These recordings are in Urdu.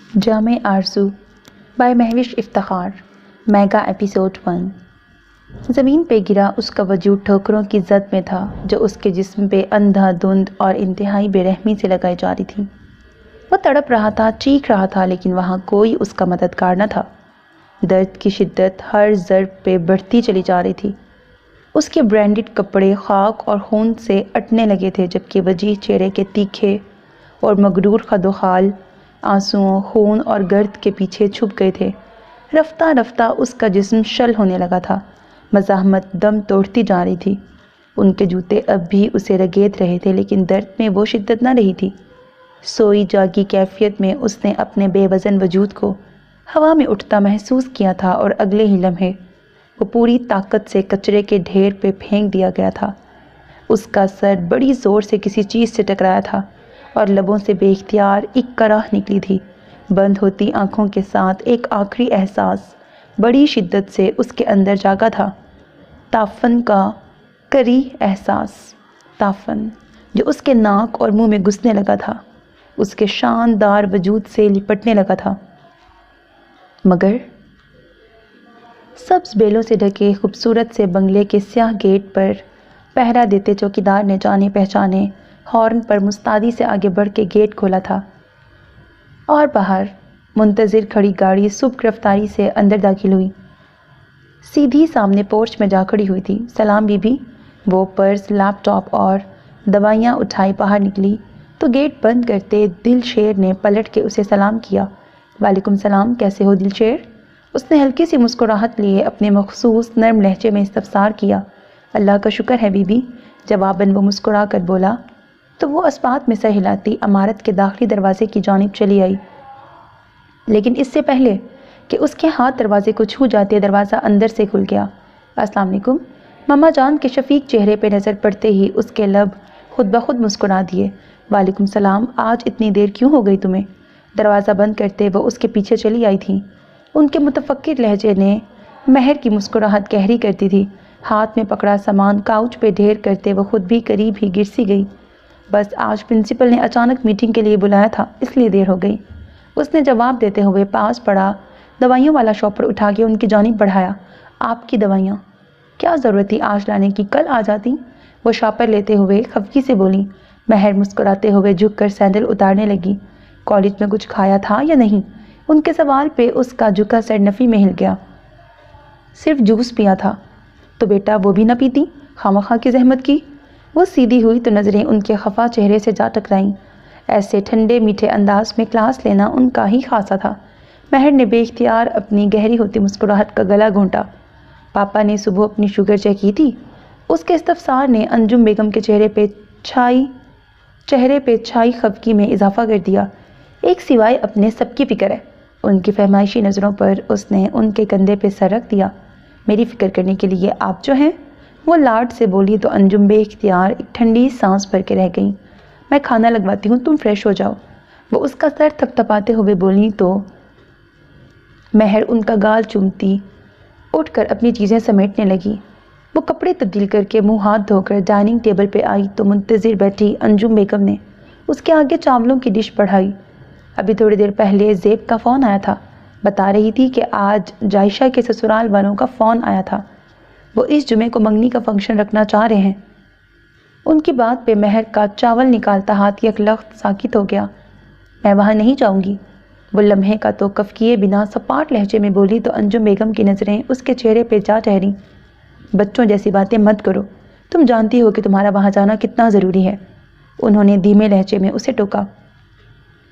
جامع آرزو by Mehwish Iftikhar mega episode 1۔ زمین پہ گرا اس کا وجود ٹھوکروں کی زد میں تھا جو اس کے جسم پہ اندھا دھند اور انتہائی بے رحمی سے لگائی جا رہی تھی۔ وہ تڑپ رہا تھا، چیخ رہا تھا، لیکن وہاں کوئی اس کا مددگار نہ تھا۔ درد کی شدت ہر ضرب پہ بڑھتی چلی جا رہی تھی۔ اس کے برینڈڈ کپڑے خاک اور خون سے اٹنے لگے تھے، جبکہ وجیح چہرے کے تیکھے اور مغرور خد و خال آنسوؤں، خون اور گرد کے پیچھے چھپ گئے تھے۔ رفتہ رفتہ اس کا جسم شل ہونے لگا تھا۔ مزاحمت دم توڑتی جا رہی تھی۔ ان کے جوتے اب بھی اسے رگید رہے تھے، لیکن درد میں وہ شدت نہ رہی تھی۔ سوئی جاگی کیفیت میں اس نے اپنے بے وزن وجود کو ہوا میں اٹھتا محسوس کیا تھا، اور اگلے ہی لمحے وہ پوری طاقت سے کچرے کے ڈھیر پہ پھینک دیا گیا تھا۔ اس کا سر بڑی زور سے کسی چیز سے ٹکرایا تھا، اور لبوں سے بے اختیار ایک کراہ نکلی تھی۔ بند ہوتی آنکھوں کے ساتھ ایک آخری احساس بڑی شدت سے اس کے اندر جاگا تھا، تعفن کا کری احساس، تعفن جو اس کے ناک اور منہ میں گھسنے لگا تھا، اس کے شاندار وجود سے لپٹنے لگا تھا۔ مگر سبز بیلوں سے ڈھکے خوبصورت سے بنگلے کے سیاہ گیٹ پر پہرا دیتے چوکیدار نے جانے پہچانے ہارن پر مستعدی سے آگے بڑھ کے گیٹ کھولا تھا، اور باہر منتظر کھڑی گاڑی سبک رفتاری سے اندر داخل ہوئی۔ سیدھی سامنے پورچ میں جا کھڑی ہوئی تھی۔ سلام بی بی۔ وہ پرس، لیپ ٹاپ اور دوائیاں اٹھائے باہر نکلی تو گیٹ بند کرتے دل شیر نے پلٹ کے اسے سلام کیا۔ وعلیکم السلام، کیسے ہو دل شیر؟ اس نے ہلکی سی مسکراہٹ لیے اپنے مخصوص نرم لہجے میں استفسار کیا۔ اللہ کا شکر ہے بی بی، جواباً وہ مسکرا کر بولا، تو وہ اس بات میں سر ہلاتی عمارت کے داخلی دروازے کی جانب چلی آئی، لیکن اس سے پہلے کہ اس کے ہاتھ دروازے کو چھو جاتے دروازہ اندر سے کھل گیا۔ السلام علیکم۔ ماما جان کے شفیق چہرے پہ نظر پڑتے ہی اس کے لب خود بخود مسکرا دیے۔ وعلیکم السلام، آج اتنی دیر کیوں ہو گئی تمہیں؟ دروازہ بند کرتے وہ اس کے پیچھے چلی آئی تھی۔ ان کے متفکر لہجے نے مہر کی مسکراہٹ گہری کرتی تھی۔ ہاتھ میں پکڑا سامان کاؤچ پہ ڈھیر کرتے وہ خود بھی قریب ہی گر سی گئی۔ بس آج پرنسپل نے اچانک میٹنگ کے لیے بلایا تھا، اس لیے دیر ہو گئی، اس نے جواب دیتے ہوئے پاس پڑا دوائیوں والا شاپر اٹھا کے ان کی جانب بڑھایا۔ آپ کی دوائیاں؟ کیا ضرورت تھی آج لانے کی، کل آ جاتی، وہ شاپر لیتے ہوئے خفگی سے بولی۔ مہر مسکراتے ہوئے جھک کر سینڈل اتارنے لگی۔ کالج میں کچھ کھایا تھا یا نہیں؟ ان کے سوال پہ اس کا جھکا سر نفی میں ہل گیا۔ صرف جوس پیا تھا۔ تو بیٹا وہ بھی نہ پیتی، خواہ کی زحمت کی۔ وہ سیدھی ہوئی تو نظریں ان کے خفا چہرے سے جا ٹکرائیں۔ ایسے ٹھنڈے میٹھے انداز میں کلاس لینا ان کا ہی خاصا تھا۔ مہر نے بے اختیار اپنی گہری ہوتی مسکراہٹ کا گلا گھونٹا۔ پاپا نے صبح اپنی شوگر چیک کی تھی؟ اس کے استفسار نے انجم بیگم کے چہرے پہ چھائی خفگی میں اضافہ کر دیا۔ ایک سوائے اپنے سب کی فکر ہے۔ ان کی فہمائشی نظروں پر اس نے ان کے کندھے پہ سر رکھ دیا۔ میری فکر کرنے کے لیے آپ جو ہیں، وہ لاڈ سے بولی تو انجم بے اختیار ایک ٹھنڈی سانس بھر کے رہ گئیں۔ میں کھانا لگواتی ہوں، تم فریش ہو جاؤ، وہ اس کا سر تھپ تھپاتے ہوئے بولی تو مہر ان کا گال چومتی اٹھ کر اپنی چیزیں سمیٹنے لگی۔ وہ کپڑے تبدیل کر کے منہ ہاتھ دھو کر ڈائننگ ٹیبل پہ آئی تو منتظر بیٹھی انجم بیگم نے اس کے آگے چاولوں کی ڈش بڑھائی۔ ابھی تھوڑی دیر پہلے زیب کا فون آیا تھا، بتا رہی تھی کہ آج جائشہ کے سسرال والوں کا فون آیا تھا، وہ اس جمعے کو منگنی کا فنکشن رکھنا چاہ رہے ہیں۔ ان کی بات پہ مہر کا چاول نکالتا ہاتھ یک لخت ساکت ہو گیا۔ میں وہاں نہیں جاؤں گی، وہ لمحے کا توقف کیے بنا سپاٹ لہجے میں بولی تو انجم بیگم کی نظریں اس کے چہرے پہ جا ٹھہریں۔ بچوں جیسی باتیں مت کرو، تم جانتی ہو کہ تمہارا وہاں جانا کتنا ضروری ہے، انہوں نے دھیمے لہجے میں اسے ٹوکا۔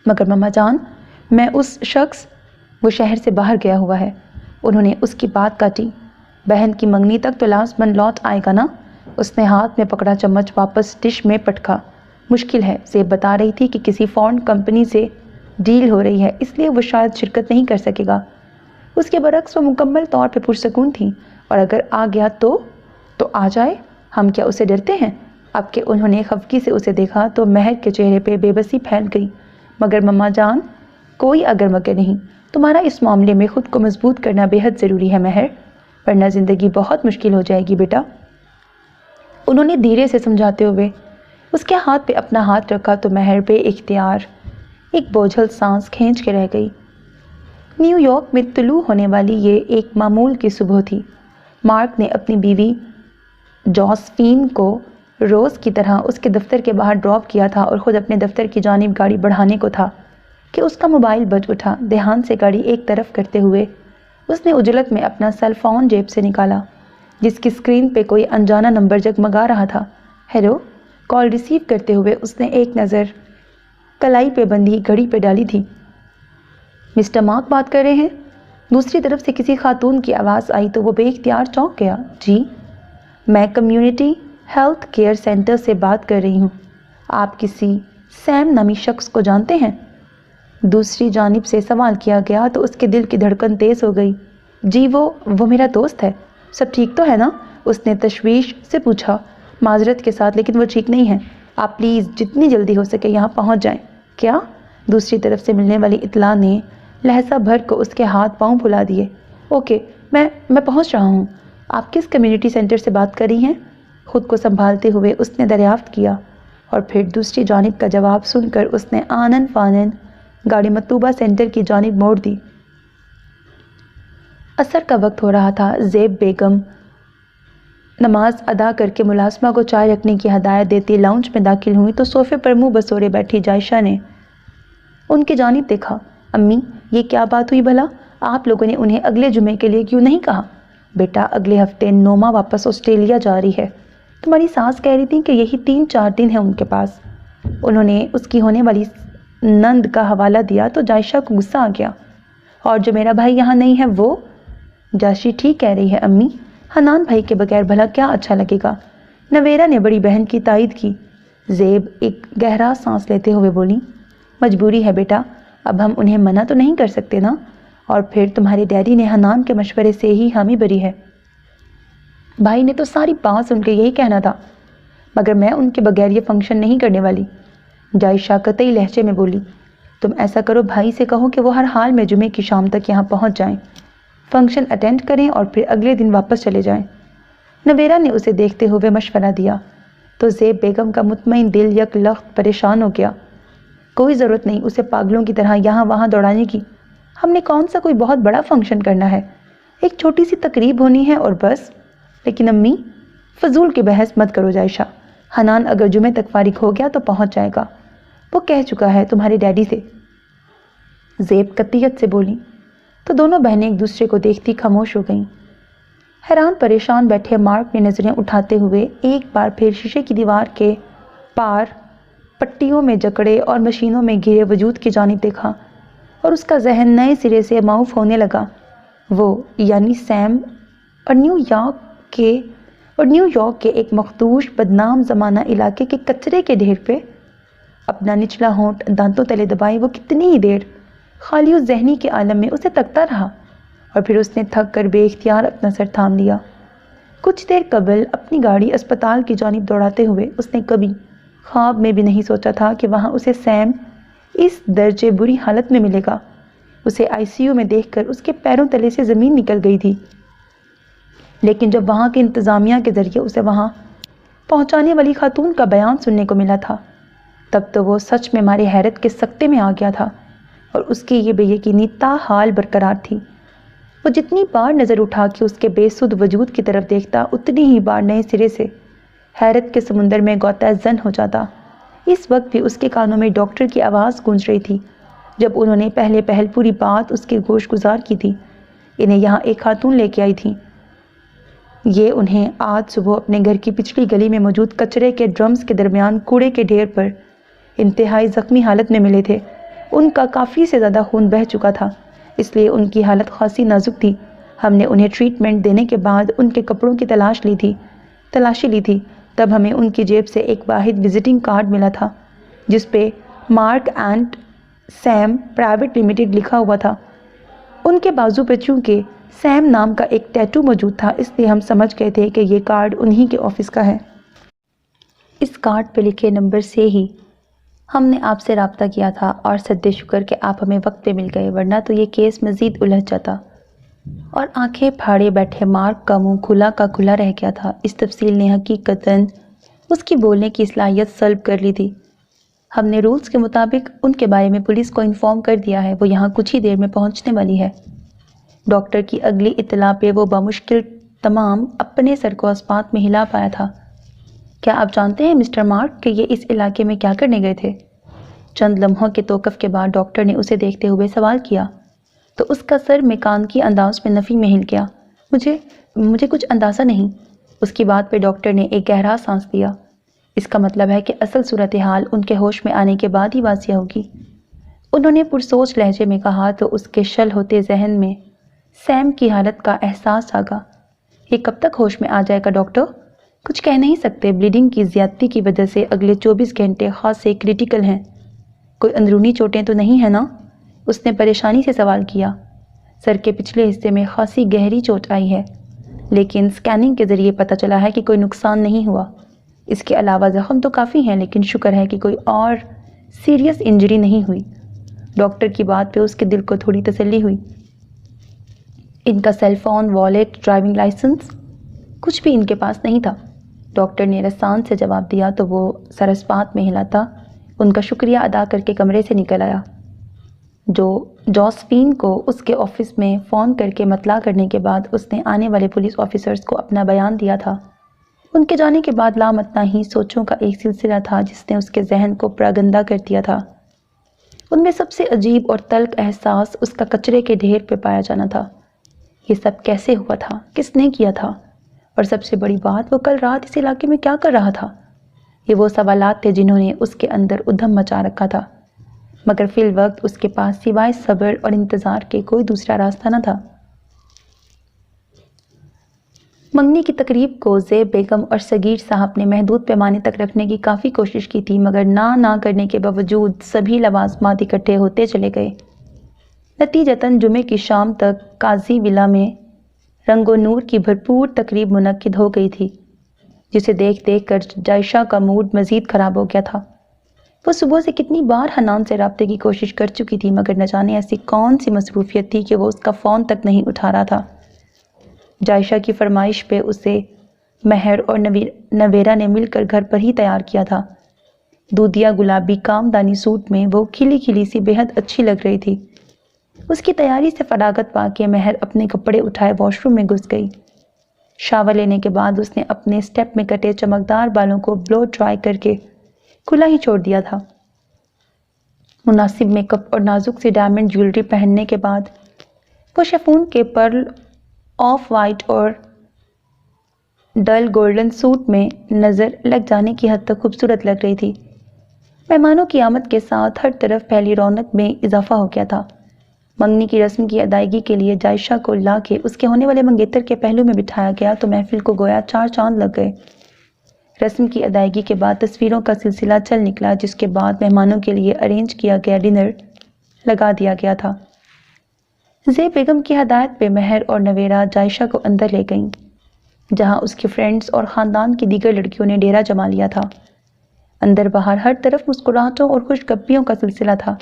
مگر ماما جان، میں اس شخص، وہ شہر سے باہر گیا ہوا ہے، انہوں نے اس کی بات کاٹی۔ بہن کی منگنی تک تو لازماً لوٹ آئے گا نا؟ اس نے ہاتھ میں پکڑا چمچ واپس ڈش میں پٹکا۔ مشکل ہے، زیب بتا رہی تھی کہ کسی فورن کمپنی سے ڈیل ہو رہی ہے، اس لیے وہ شاید شرکت نہیں کر سکے گا۔ اس کے برعکس وہ مکمل طور پہ پرسکون تھی، اور اگر آ گیا تو آ جائے، ہم کیا اسے ڈرتے ہیں؟ اب کہ انہوں نے خفگی سے اسے دیکھا تو مہر کے چہرے پہ بے بسی پھیل گئی۔ مگر ماما جان، کوئی اگر مگر نہیں، تمہارا اس معاملے میں خود کو مضبوط کرنا بے حد ضروری ہے مہر، ورنہ زندگی بہت مشکل ہو جائے گی بیٹا، انہوں نے دھیرے سے سمجھاتے ہوئے اس کے ہاتھ پہ اپنا ہاتھ رکھا تو مہر بے اختیار ایک بوجھل سانس کھینچ کے رہ گئی۔ نیو یارک میں طلوع ہونے والی یہ ایک معمول کی صبح تھی۔ مارک نے اپنی بیوی جوزفین کو روز کی طرح اس کے دفتر کے باہر ڈراپ کیا تھا اور خود اپنے دفتر کی جانب گاڑی بڑھانے کو تھا کہ اس کا موبائل بج اٹھا۔ دھیان سے گاڑی ایک طرف کرتے ہوئے اس نے عجلت میں اپنا سیل فون جیب سے نکالا، جس کی اسکرین پہ کوئی انجانا نمبر جگمگا رہا تھا۔ ہیلو، کال ریسیو کرتے ہوئے اس نے ایک نظر کلائی پہ بندھی گھڑی پہ ڈالی تھی۔ مسٹر مارک بات کر رہے ہیں؟ دوسری طرف سے کسی خاتون کی آواز آئی تو وہ بے اختیار چونک گیا۔ جی، میں کمیونٹی ہیلتھ کیئر سینٹر سے بات کر رہی ہوں۔ آپ کسی سیم نامی شخص کو جانتے ہیں؟ دوسری جانب سے سوال کیا گیا تو اس کے دل کی دھڑکن تیز ہو گئی۔ جی، وہ میرا دوست ہے۔ سب ٹھیک تو ہے نا؟ اس نے تشویش سے پوچھا، معذرت کے ساتھ، لیکن وہ ٹھیک نہیں ہے۔ آپ پلیز جتنی جلدی ہو سکے یہاں پہنچ جائیں۔ کیا؟ دوسری طرف سے ملنے والی اطلاع نے لہجہ بھر کو اس کے ہاتھ پاؤں پھلا دیے۔ اوکے، میں پہنچ رہا ہوں۔ آپ کس کمیونٹی سینٹر سے بات کر رہی ہیں؟ خود کو سنبھالتے ہوئے اس نے دریافت کیا، اور پھر دوسری جانب کا جواب سن کر اس نے آنن فانن گاڑی مطلوبہ سینٹر کی جانب موڑ دی۔ عصر کا وقت ہو رہا تھا۔ زیب بیگم نماز ادا کر کے ملازمہ کو چائے رکھنے کی ہدایت دیتی لاؤنج میں داخل ہوئی تو صوفے پر منہ بسورے بیٹھی جائشہ نے ان کی جانب دیکھا۔ امی، یہ کیا بات ہوئی بھلا؟ آپ لوگوں نے انہیں اگلے جمعے کے لیے کیوں نہیں کہا؟ بیٹا، اگلے ہفتے نوما واپس آسٹریلیا جا رہی ہے۔ تمہاری ساس کہہ رہی تھی کہ یہی 3-4 دن ہے ان کے پاس۔ انہوں نے اس کی ہونے والی نند کا حوالہ دیا تو جائشہ کو غصہ آ گیا۔ اور جو میرا بھائی یہاں نہیں ہے وہ؟ جاشی ٹھیک کہہ رہی ہے امی، حنان بھائی کے بغیر بھلا کیا اچھا لگے گا؟ نویرا نے بڑی بہن کی تائید کی۔ زیب ایک گہرا سانس لیتے ہوئے بولی، مجبوری ہے بیٹا، اب ہم انہیں منع تو نہیں کر سکتے نا، اور پھر تمہارے ڈیڈی نے حنان کے مشورے سے ہی حامی بھری ہے۔ بھائی نے تو ساری بات سن کے یہی کہنا تھا، مگر میں ان کے بغیر یہ فنکشن نہیں کرنے والی۔ جائشہ قطعی لہجے میں بولی، تم ایسا کرو، بھائی سے کہو کہ وہ ہر حال میں جمعے کی شام تک یہاں پہنچ جائیں، فنکشن اٹینڈ کریں اور پھر اگلے دن واپس چلے جائیں۔ نویرا نے اسے دیکھتے ہوئے مشورہ دیا تو زیب بیگم کا مطمئن دل یک لخت پریشان ہو گیا۔ کوئی ضرورت نہیں اسے پاگلوں کی طرح یہاں وہاں دوڑانے کی۔ ہم نے کون سا کوئی بہت بڑا فنکشن کرنا ہے، ایک چھوٹی سی تقریب ہونی ہے اور بس۔ لیکن امی، فضول کی بحث مت کرو جائشہ، حنان اگر جمعے تک فارغ ہو گیا تو پہنچ جائے گا، وہ کہہ چکا ہے تمہارے ڈیڈی سے۔ زیب قطعیت سے بولی تو دونوں بہنیں ایک دوسرے کو دیکھتی خاموش ہو گئیں۔ حیران پریشان بیٹھے مارک نے نظریں اٹھاتے ہوئے ایک بار پھر شیشے کی دیوار کے پار پٹیوں میں جکڑے اور مشینوں میں گھرے وجود کی جانب دیکھا، اور اس کا ذہن نئے سرے سے معوف ہونے لگا۔ وہ یعنی سیم اور نیو یارک کے ایک مخدوش بدنام زمانہ علاقے کے کچرے کے ڈھیر پہ اپنا نچلا ہونٹ دانتوں تلے دبائے وہ کتنی ہی دیر خالی و ذہنی کے عالم میں اسے تکتا رہا، اور پھر اس نے تھک کر بے اختیار اپنا سر تھام لیا۔ کچھ دیر قبل اپنی گاڑی اسپتال کی جانب دوڑاتے ہوئے اس نے کبھی خواب میں بھی نہیں سوچا تھا کہ وہاں اسے سیم اس درجے بری حالت میں ملے گا۔ اسے آئی سی یو میں دیکھ کر اس کے پیروں تلے سے زمین نکل گئی تھی، لیکن جب وہاں کی انتظامیہ کے ذریعے اسے وہاں پہنچانے والی خاتون کا بیان سننے کو ملا تھا، تب تو وہ سچ میں مارے حیرت کے سکتے میں آ گیا تھا، اور اس کی یہ بے یقینی تاحال برقرار تھی۔ وہ جتنی بار نظر اٹھا کے اس کے بے سدھ وجود کی طرف دیکھتا، اتنی ہی بار نئے سرے سے حیرت کے سمندر میں غوطہ زن ہو جاتا۔ اس وقت بھی اس کے کانوں میں ڈاکٹر کی آواز گونج رہی تھی جب انہوں نے پہل پوری بات اس کے گوش گزار کی تھی۔ انہیں یہاں ایک خاتون لے کے آئی تھی۔ یہ انہیں آج صبح اپنے گھر کی پچھلی گلی میں موجود کچرے کے ڈرمز کے درمیان کوڑے کے ڈھیر پر انتہائی زخمی حالت میں ملے تھے۔ ان کا کافی سے زیادہ خون بہہ چکا تھا، اس لیے ان کی حالت خاصی نازک تھی۔ ہم نے انہیں ٹریٹمنٹ دینے کے بعد ان کے کپڑوں کی تلاشی لی تھی، تب ہمیں ان کی جیب سے ایک واحد وزٹنگ کارڈ ملا تھا جس پہ mark and same private limited لکھا ہوا تھا۔ ان کے بازو پہ چونکہ سیم نام کا ایک ٹیٹو موجود تھا، اس لیے ہم سمجھ گئے تھے کہ یہ کارڈ انہی کے آفس کا ہے۔ اس کارڈ پہ لکھے نمبر سے ہی ہم نے آپ سے رابطہ کیا تھا، اور سدے شکر کہ آپ ہمیں وقت پہ مل گئے، ورنہ تو یہ کیس مزید الجھ جاتا۔ اور آنکھیں پھاڑے بیٹھے مارک کا منہ کھلا رہ گیا تھا۔ اس تفصیل نے حقیقتاً اس کی بولنے کی صلاحیت سلب کر لی تھی۔ ہم نے رولز کے مطابق ان کے بارے میں پولیس کو انفارم کر دیا ہے، وہ یہاں کچھ ہی دیر میں پہنچنے والی ہے۔ ڈاکٹر کی اگلی اطلاع پہ وہ بمشکل تمام اپنے سر کو اسپات میں ہلا پایا تھا۔ کیا آپ جانتے ہیں مسٹر مارک کہ یہ اس علاقے میں کیا کرنے گئے تھے؟ چند لمحوں کے توقف کے بعد ڈاکٹر نے اسے دیکھتے ہوئے سوال کیا تو اس کا سر میکانیکی انداز میں نفی میں ہل گیا۔ مجھے کچھ اندازہ نہیں۔ اس کی بات پہ ڈاکٹر نے ایک گہرا سانس لیا۔ اس کا مطلب ہے کہ اصل صورتحال ان کے ہوش میں آنے کے بعد ہی واضح ہوگی، انہوں نے پرسوچ لہجے میں کہا تو اس کے شل ہوتے ذہن میں سیم کی حالت کا احساس آگا۔ یہ کب تک ہوش میں آ جائے گا ڈاکٹر؟ کچھ کہہ نہیں سکتے، بلیڈنگ کی زیادتی کی وجہ سے اگلے 24 گھنٹے خاصے کریٹیکل ہیں۔ کوئی اندرونی چوٹیں تو نہیں ہے نا؟ اس نے پریشانی سے سوال کیا۔ سر کے پچھلے حصے میں خاصی گہری چوٹ آئی ہے، لیکن سکیننگ کے ذریعے پتہ چلا ہے کہ کوئی نقصان نہیں ہوا۔ اس کے علاوہ زخم تو کافی ہیں، لیکن شکر ہے کہ کوئی اور سیریس انجری نہیں ہوئی۔ ڈاکٹر کی بات پہ اس کے دل کو تھوڑی تسلی ہوئی۔ ان کا cell phone, wallet, driving licence کچھ بھی ان کے پاس نہیں تھا۔ ڈاکٹر نے رسان سے جواب دیا تو وہ سر اسپات میں ہلاتا ان کا شکریہ ادا کر کے کمرے سے نکل آیا۔ جوزفین کو اس کے آفس میں فون کر کے مطلع کرنے کے بعد اس نے آنے والے پولیس آفیسرز کو اپنا بیان دیا تھا۔ ان کے جانے کے بعد لامتناہی سوچوں کا ایک سلسلہ تھا جس نے اس کے ذہن کو پراگندہ کر دیا تھا۔ ان میں سب سے عجیب اور تلخ احساس اس کا کچرے کے ڈھیر پہ پایا جانا تھا۔ یہ سب کیسے ہوا تھا؟ کس نے کیا تھا؟ اور سب سے بڑی بات، وہ کل رات اس علاقے میں کیا کر رہا تھا؟ یہ وہ سوالات تھے جنہوں نے اس کے اندر ادھم مچا رکھا تھا، مگر فی الوقت اس کے پاس سوائے صبر اور انتظار کے کوئی دوسرا راستہ نہ تھا۔ منگنی کی تقریب کو زیب بیگم اور صغیر صاحب نے محدود پیمانے تک رکھنے کی کافی کوشش کی تھی، مگر نہ کرنے کے باوجود سبھی لوازمات اکٹھے ہوتے چلے گئے۔ نتیجتاً جمعے کی شام تک قاضی ولا میں رنگ و نور کی بھرپور تقریب منعقد ہو گئی تھی، جسے دیکھ کر جائشہ کا موڈ مزید خراب ہو گیا تھا۔ وہ صبح سے کتنی بار حنان سے رابطے کی کوشش کر چکی تھی، مگر نہ جانے ایسی کون سی مصروفیت تھی کہ وہ اس کا فون تک نہیں اٹھا رہا تھا۔ جائشہ کی فرمائش پہ اسے مہر اور نویرا نے مل کر گھر پر ہی تیار کیا تھا۔ دودھیا گلابی کامدانی سوٹ میں وہ کھلی کھلی سی بے حد اچھی لگ رہی تھی۔ اس کی تیاری سے فراغت پا کے مہر اپنے کپڑے اٹھائے واش روم میں گھس گئی۔ شاور لینے کے بعد اس نے اپنے سٹیپ میں کٹے چمکدار بالوں کو بلو ڈرائی کر کے کھلا ہی چھوڑ دیا تھا۔ مناسب میک اپ اور نازک سی ڈائمنڈ جیولری پہننے کے بعد وہ شیفون کے پرل آف وائٹ اور ڈل گولڈن سوٹ میں نظر لگ جانے کی حد تک خوبصورت لگ رہی تھی۔ مہمانوں کی آمد کے ساتھ ہر طرف پھیلی رونق میں اضافہ ہو گیا تھا۔ منگنی کی رسم کی ادائیگی کے لیے جائشہ کو لا کے اس کے ہونے والے منگیتر کے پہلو میں بٹھایا گیا تو محفل کو گویا 4 چاند لگ گئے۔ رسم کی ادائیگی کے بعد تصویروں کا سلسلہ چل نکلا، جس کے بعد مہمانوں کے لیے ارینج کیا گیا ڈنر لگا دیا گیا تھا۔ زیب بیگم کی ہدایت پہ مہر اور نویرا جائشہ کو اندر لے گئیں، جہاں اس کی فرینڈز اور خاندان کی دیگر لڑکیوں نے ڈیرا جما لیا تھا۔ اندر باہر ہر طرف مسکراہٹوں اور خوشگپیوں کا سلسلہ تھا۔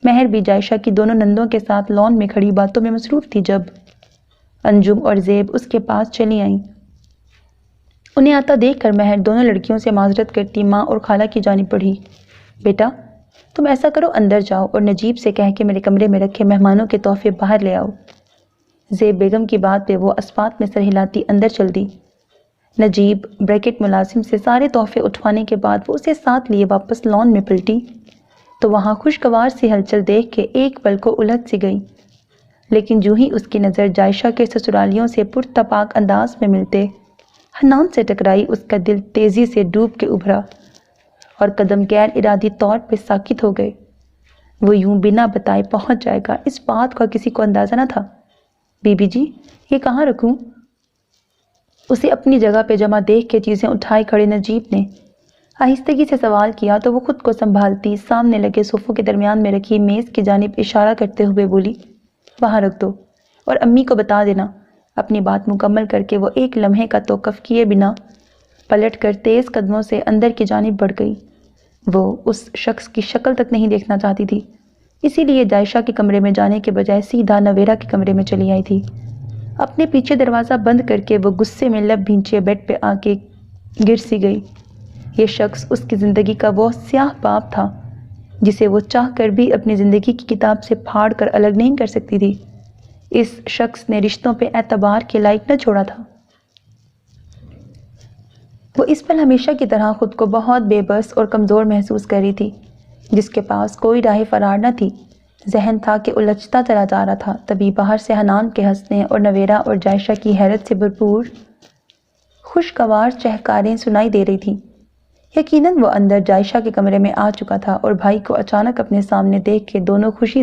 مہر بھی جائشہ کی دونوں نندوں کے ساتھ لان میں کھڑی باتوں میں مصروف تھی جب انجم اور زیب اس کے پاس چلی آئیں۔ انہیں آتا دیکھ کر مہر دونوں لڑکیوں سے معذرت کرتی ماں اور خالہ کی جانب بڑھی۔ بیٹا، تم ایسا کرو، اندر جاؤ اور نجیب سے کہہ کے میرے کمرے میں رکھے مہمانوں کے تحفے باہر لے آؤ۔ زیب بیگم کی بات پہ وہ اسپات میں سر ہلاتی اندر چل دی۔ نجیب بریکٹ ملازم سے سارے تحفے اٹھوانے کے بعد وہ اسے ساتھ لیے واپس لان میں پلٹی تو وہاں خوشگوار سی ہلچل دیکھ کے ایک پل کو الجھ سی گئی، لیکن جو ہی اس کی نظر جائشہ کے سسرالیوں سے پرتپاک انداز میں ملتے حنان سے ٹکرائی، اس کا دل تیزی سے ڈوب کے ابھرا اور قدم غیر ارادی طور پہ ساکت ہو گئے۔ وہ یوں بنا بتائے پہنچ جائے گا، اس بات کا کسی کو اندازہ نہ تھا۔ بی بی جی، یہ کہاں رکھوں؟ اسے اپنی جگہ پہ جمع دیکھ کے چیزیں اٹھائے کھڑے نجیب نے آہستگی سے سوال کیا تو وہ خود کو سنبھالتی سامنے لگے صوفوں کے درمیان میں رکھی میز کی جانب اشارہ کرتے ہوئے بولی، وہاں رکھ دو اور امی کو بتا دینا۔ اپنی بات مکمل کر کے وہ ایک لمحے کا توقف کیے بنا پلٹ کر تیز قدموں سے اندر کی جانب بڑھ گئی۔ وہ اس شخص کی شکل تک نہیں دیکھنا چاہتی تھی، اسی لیے جائشہ کے کمرے میں جانے کے بجائے سیدھا نویرا کے کمرے میں چلی آئی تھی۔ اپنے پیچھے دروازہ بند کر کے وہ غصے میں لب بھینچے بیڈ پہ آ کے گر سی گئی۔ یہ شخص اس کی زندگی کا وہ سیاہ باب تھا جسے وہ چاہ کر بھی اپنی زندگی کی کتاب سے پھاڑ کر الگ نہیں کر سکتی تھی۔ اس شخص نے رشتوں پہ اعتبار کے لائق نہ چھوڑا تھا۔ وہ اس پل ہمیشہ کی طرح خود کو بہت بے بس اور کمزور محسوس کر رہی تھی، جس کے پاس کوئی راہ فرار نہ تھی۔ ذہن تھا کہ الجھتا چلا جا رہا تھا، تبھی باہر سے حنان کے ہنسنے اور نویرہ اور جائشہ کی حیرت سے بھرپور خوشگوار چہکاریں سنائی دے رہی تھیں۔ یقیناً وہ اندر جائشہ کے کمرے میں آ چکا تھا اور بھائی کو اچانک اپنے سامنے دیکھ کے دونوں خوشی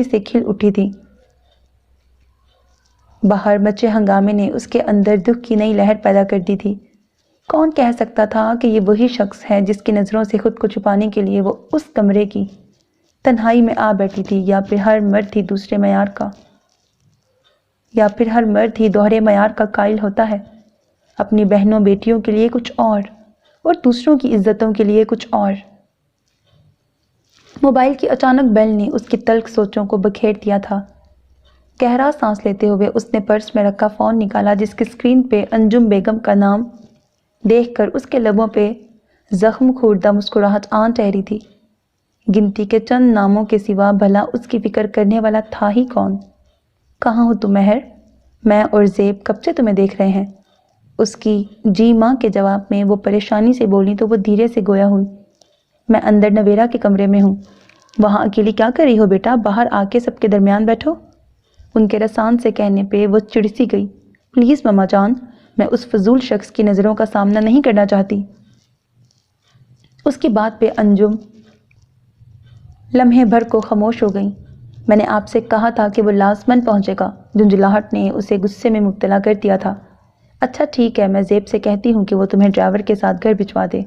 سے کھل اٹھی تھی۔ باہر مچے ہنگامے نے اس کے اندر دکھ کی نئی لہر پیدا کر دی تھی۔ کون کہہ سکتا تھا کہ یہ وہی شخص ہے جس کی نظروں سے خود کو چھپانے کے لیے وہ اس کمرے کی تنہائی میں آ بیٹھی تھی، یا پھر ہر مرد ہی دوہرے معیار کا قائل ہوتا ہے، اپنی بہنوں بیٹیوں کے لیے کچھ اور دوسروں کی عزتوں کے لیے کچھ اور۔ موبائل کی اچانک بیل نے اس کی تلخ سوچوں کو بکھیر دیا تھا۔ گہرا سانس لیتے ہوئے اس نے پرس میں رکھا فون نکالا، جس کی اسکرین پہ انجم بیگم کا نام دیکھ کر اس کے لبوں پہ زخم خوردہ مسکراہٹ آن ٹھہری تھی۔ گنتی کے چند ناموں کے سوا بھلا اس کی فکر کرنے والا تھا ہی کون؟ کہاں ہو تم مہر؟ میں اور زیب کب سے تمہیں دیکھ رہے ہیں۔ اس کی جی ماں کے جواب میں وہ پریشانی سے بولی تو وہ دھیرے سے گویا ہوئی۔ میں اندر نویرہ کے کمرے میں ہوں۔ وہاں اکیلی کیا کر رہی ہو بیٹا؟ باہر آ کے سب کے درمیان بیٹھو۔ ان کے رسان سے کہنے پہ وہ چڑسی گئی۔ پلیز ماما جان، میں اس فضول شخص کی نظروں کا سامنا نہیں کرنا چاہتی۔ اس کی بات پہ انجم لمحے بھر کو خاموش ہو گئی۔ میں نے آپ سے کہا تھا کہ وہ لازماً پہنچے گا۔ جھنجھلاہٹ نے اسے غصے میں مبتلا کر دیا تھا۔ اچھا ٹھیک ہے، میں زیب سے کہتی ہوں کہ وہ تمہیں ڈرائیور کے ساتھ گھر بھجوا دے۔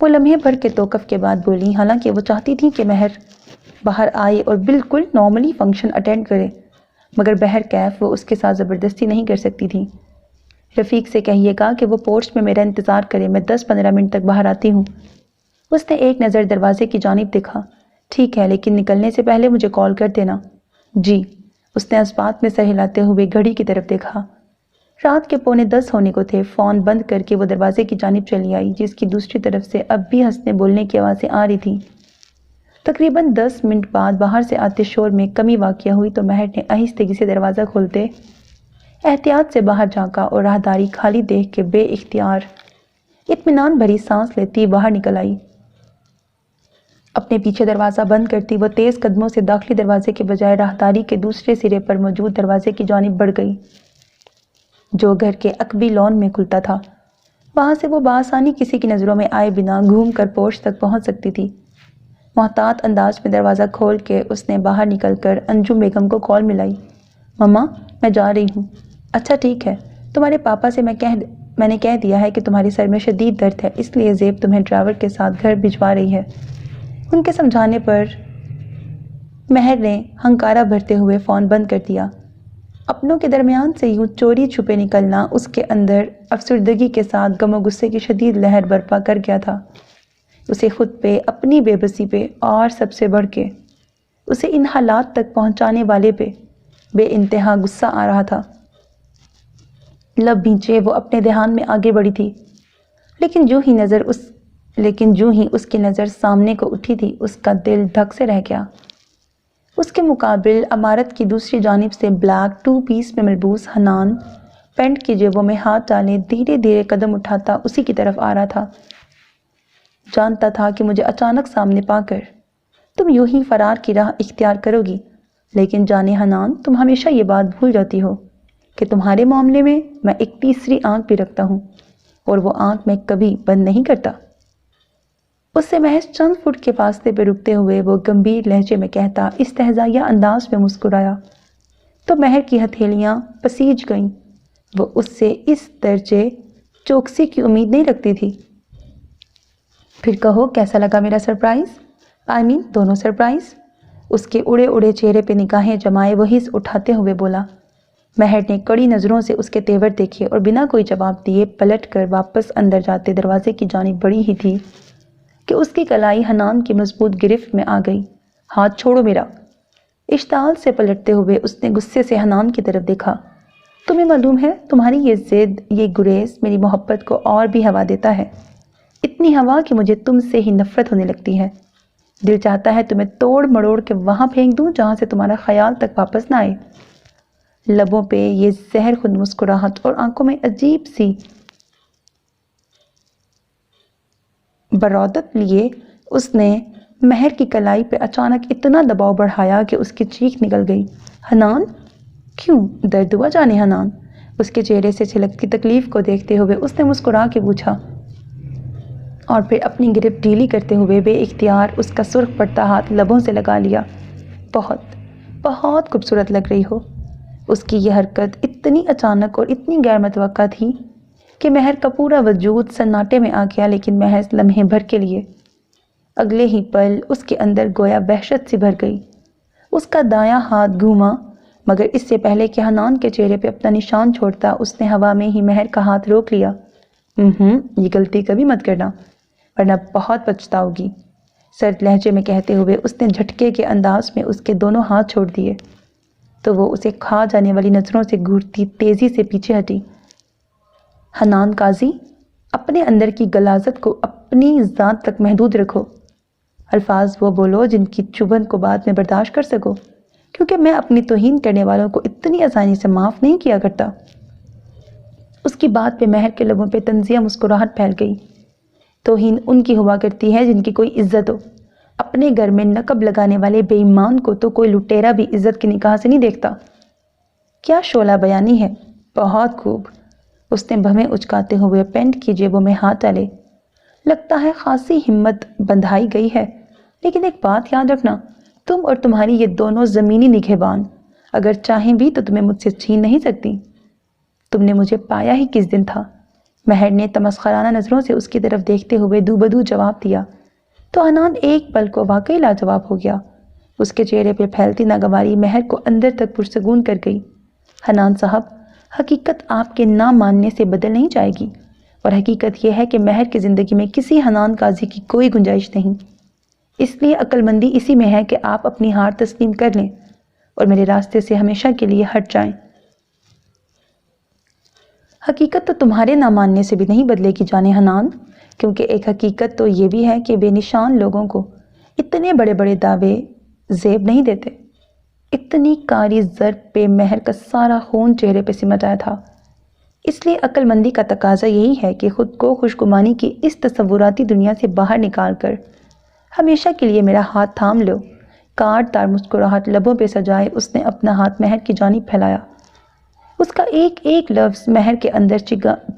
وہ لمحے بھر کے توقف کے بعد بولی، حالانکہ وہ چاہتی تھی کہ مہر باہر آئے اور بالکل نارملی فنکشن اٹینڈ کرے، مگر بہرکیف وہ اس کے ساتھ زبردستی نہیں کر سکتی تھی۔ رفیق سے کہیے گا کہ وہ پورچ میں میرا انتظار کرے، میں 10-15 منٹ تک باہر آتی ہوں۔ اس نے ایک نظر دروازے کی جانب دیکھا۔ ٹھیک ہے، لیکن نکلنے سے پہلے مجھے کال کر دینا۔ جی۔ اس نے اسبات میں سر ہلاتے ہوئے گھڑی کی طرف دیکھا۔ رات کے 9:45 ہونے کو تھے۔ فون بند کر کے وہ دروازے کی جانب چلی آئی، جس کی دوسری طرف سے اب بھی ہنسنے بولنے کی آوازیں آ رہی تھیں۔ تقریباً 10 منٹ بعد باہر سے آتے شور میں کمی واقع ہوئی تو مہر نے آہستگی سے دروازہ کھولتے احتیاط سے باہر جھانکا اور راہداری خالی دیکھ کے بے اختیار اطمینان بھری سانس لیتی باہر نکل آئی۔ اپنے پیچھے دروازہ بند کرتی وہ تیز قدموں سے داخلی دروازے کے بجائے راہداری کے دوسرے سرے پر موجود دروازے کی جانب بڑھ گئی، جو گھر کے عقبی لان میں کھلتا تھا۔ وہاں سے وہ بآسانی کسی کی نظروں میں آئے بنا گھوم کر پورچ تک پہنچ سکتی تھی۔ محتاط انداز میں دروازہ کھول کے اس نے باہر نکل کر انجم بیگم کو کال ملائی۔ مما، میں جا رہی ہوں۔ اچھا ٹھیک ہے، تمہارے پاپا سے میں نے کہہ دیا ہے کہ تمہارے سر میں شدید درد ہے، اس لیے زیب تمہیں ڈرائیور کے ساتھ گھر بھجوا رہی ہے۔ ان کے سمجھانے پر مہر نے ہنکارا بھرتے ہوئے فون بند کر دیا۔ اپنوں کے درمیان سے یوں چوری چھپے نکلنا اس کے اندر افسردگی کے ساتھ غم و غصے کی شدید لہر برپا کر گیا تھا۔ اسے خود پہ، اپنی بے بسی پہ اور سب سے بڑھ کے اسے ان حالات تک پہنچانے والے پہ بے انتہا غصہ آ رہا تھا۔ لب بھینچے وہ اپنے دھیان میں آگے بڑھی تھی، لیکن جو ہی اس کی نظر سامنے کو اٹھی تھی، اس کا دل دھک سے رہ گیا۔ اس کے مقابل عمارت کی دوسری جانب سے بلیک 2 پیس میں ملبوس حنان پینٹ کی جیبوں میں ہاتھ ڈالے دھیرے دھیرے قدم اٹھاتا اسی کی طرف آ رہا تھا۔ جانتا تھا کہ مجھے اچانک سامنے پا کر تم یوں ہی فرار کی راہ اختیار کرو گی، لیکن جانے حنان، تم ہمیشہ یہ بات بھول جاتی ہو کہ تمہارے معاملے میں میں ایک تیسری آنکھ بھی رکھتا ہوں، اور وہ آنکھ میں کبھی بند نہیں کرتا۔ اس سے محض چند فٹ کے فاصلے پہ رکتے ہوئے وہ گمبھیر لہجے میں کہتا، استہزائیہ انداز میں مسکرایا تو مہر کی ہتھیلیاں پسیج گئیں۔ وہ اس سے اس درجے چوکسی کی امید نہیں رکھتی تھی۔ پھر کہو، کیسا لگا میرا سرپرائز؟ دونوں سرپرائز؟ اس کے اڑے اڑے چہرے پہ نگاہیں جمائے وہ ہنس اٹھاتے ہوئے بولا۔ مہر نے کڑی نظروں سے اس کے تیور دیکھے اور بنا کوئی جواب دیے پلٹ کر واپس اندر جاتے دروازے کی جانب بڑھی ہی تھی کہ اس کی کلائی حنان کی مضبوط گرفت میں آ گئی۔ ہاتھ چھوڑو میرا! اشتعال سے پلٹتے ہوئے اس نے غصے سے حنان کی طرف دیکھا۔ تمہیں معلوم ہے تمہاری یہ ضد، یہ گریز میری محبت کو اور بھی ہوا دیتا ہے، اتنی ہوا کہ مجھے تم سے ہی نفرت ہونے لگتی ہے۔ دل چاہتا ہے تمہیں توڑ مڑوڑ کے وہاں پھینک دوں جہاں سے تمہارا خیال تک واپس نہ آئے۔ لبوں پہ یہ زہر خود مسکراہٹ اور آنکھوں میں عجیب سی برودت لیے اس نے مہر کی کلائی پہ اچانک اتنا دباؤ بڑھایا کہ اس کی چیخ نکل گئی۔ حنان! کیوں درد ہوا جانے حنان؟ اس کے چہرے سے چھلکتی تکلیف کو دیکھتے ہوئے اس نے مسکرا کے پوچھا، اور پھر اپنی گرفت ڈھیلی کرتے ہوئے بے اختیار اس کا سرخ پڑتا ہاتھ لبوں سے لگا لیا۔ بہت بہت خوبصورت لگ رہی ہو۔ اس کی یہ حرکت اتنی اچانک اور اتنی غیر متوقع تھی کہ مہر کا پورا وجود سناٹے میں آ گیا، لیکن محض لمحے بھر کے لیے۔ اگلے ہی پل اس کے اندر گویا وحشت سی بھر گئی۔ اس کا دایاں ہاتھ گھوما، مگر اس سے پہلے کہ حنان کے چہرے پہ اپنا نشان چھوڑتا اس نے ہوا میں ہی مہر کا ہاتھ روک لیا۔ یہ غلطی کبھی مت کرنا ورنہ بہت پچھتاؤ گی، سرد لہجے میں کہتے ہوئے اس نے جھٹکے کے انداز میں اس کے دونوں ہاتھ چھوڑ دیے تو وہ اسے کھا جانے والی نظروں سے گھورتی تیزی سے پیچھے ہٹی۔ حنان قاضی، اپنے اندر کی غلاظت کو اپنی ذات تک محدود رکھو۔ الفاظ وہ بولو جن کی چبھن کو بعد میں برداشت کر سکو، کیونکہ میں اپنی توہین کرنے والوں کو اتنی آسانی سے معاف نہیں کیا کرتا۔ اس کی بات پہ مہر کے لبوں پہ طنزیہ مسکراہٹ پھیل گئی۔ توہین ان کی ہوا کرتی ہے جن کی کوئی عزت ہو۔ اپنے گھر میں نقب لگانے والے بے ایمان کو تو کوئی لٹیرا بھی عزت کی نگاہ سے نہیں دیکھتا۔ کیا شعلہ بیانی ہے، بہت خوب۔ اس نے بھویں اچکاتے ہوئے پینٹ کی جیبوں میں ہاتھ ڈالے۔ لگتا ہے خاصی ہمت بندھائی گئی ہے، لیکن ایک بات یاد رکھنا، تم اور تمہاری یہ دونوں زمینی نگہبان اگر چاہیں بھی تو تمہیں مجھ سے چھین نہیں سکتی۔ تم نے مجھے پایا ہی کس دن تھا؟ مہر نے تمسخرانہ نظروں سے اس کی طرف دیکھتے ہوئے دو بدو جواب دیا تو حنان ایک پل کو واقعی لاجواب ہو گیا۔ اس کے چہرے پہ پھیلتی ناگواری مہر کو اندر تک پرسکون کر گئی۔ حنان صاحب، حقیقت آپ کے نہ ماننے سے بدل نہیں جائے گی، اور حقیقت یہ ہے کہ مہر کی زندگی میں کسی حنان قاضی کی کوئی گنجائش نہیں۔ اس لیے عقل مندی اسی میں ہے کہ آپ اپنی ہار تسلیم کر لیں اور میرے راستے سے ہمیشہ کے لیے ہٹ جائیں۔ حقیقت تو تمہارے نہ ماننے سے بھی نہیں بدلے گی جانے حنان، کیونکہ ایک حقیقت تو یہ بھی ہے کہ بے نشان لوگوں کو اتنے بڑے بڑے دعوے زیب نہیں دیتے۔ اتنی کاری ضرب پہ مہر کا سارا خون چہرے پہ سمٹ آیا تھا۔ اس لیے عقل مندی کا تقاضا یہی ہے کہ خود کو خوشگمانی کی اس تصوراتی دنیا سے باہر نکال کر ہمیشہ کے لیے میرا ہاتھ تھام لو۔ کاٹ تار مسکراہٹ لبوں پہ سجائے اس نے اپنا ہاتھ مہر کی جانب پھیلایا۔ اس کا ایک ایک لفظ مہر کے اندر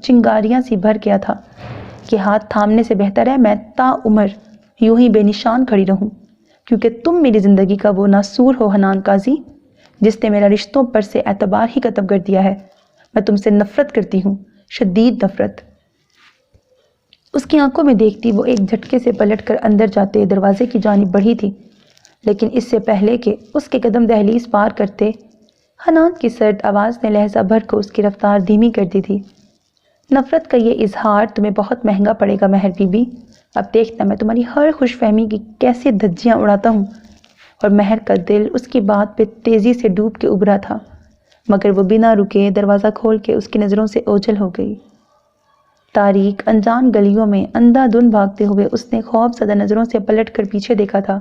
چنگاریاں سی بھر گیا تھا کہ ہاتھ تھامنے سے بہتر ہے میں تا عمر یوں ہی بے نشان کھڑی رہوں، کیونکہ تم میری زندگی کا وہ ناسور ہو حنان قاضی جس نے میرا رشتوں پر سے اعتبار ہی ختم کر دیا ہے۔ میں تم سے نفرت کرتی ہوں، شدید نفرت۔ اس کی آنکھوں میں دیکھتی وہ ایک جھٹکے سے پلٹ کر اندر جاتے دروازے کی جانب بڑھی تھی، لیکن اس سے پہلے کہ اس کے قدم دہلیز پار کرتے حنان کی سرد آواز نے لہجہ بھر کو اس کی رفتار دھیمی کر دی تھی۔ نفرت کا یہ اظہار تمہیں بہت مہنگا پڑے گا مہر بی بی۔ اب دیکھنا میں تمہاری ہر خوش فہمی کی کیسے دھجیاں اڑاتا ہوں۔ اور مہر کا دل اس کی بات پہ تیزی سے ڈوب کے ابھرا تھا، مگر وہ بنا رکے دروازہ کھول کے اس کی نظروں سے اوجھل ہو گئی۔ تاریک انجان گلیوں میں اندھا دھند بھاگتے ہوئے اس نے خوف زدہ نظروں سے پلٹ کر پیچھے دیکھا تھا،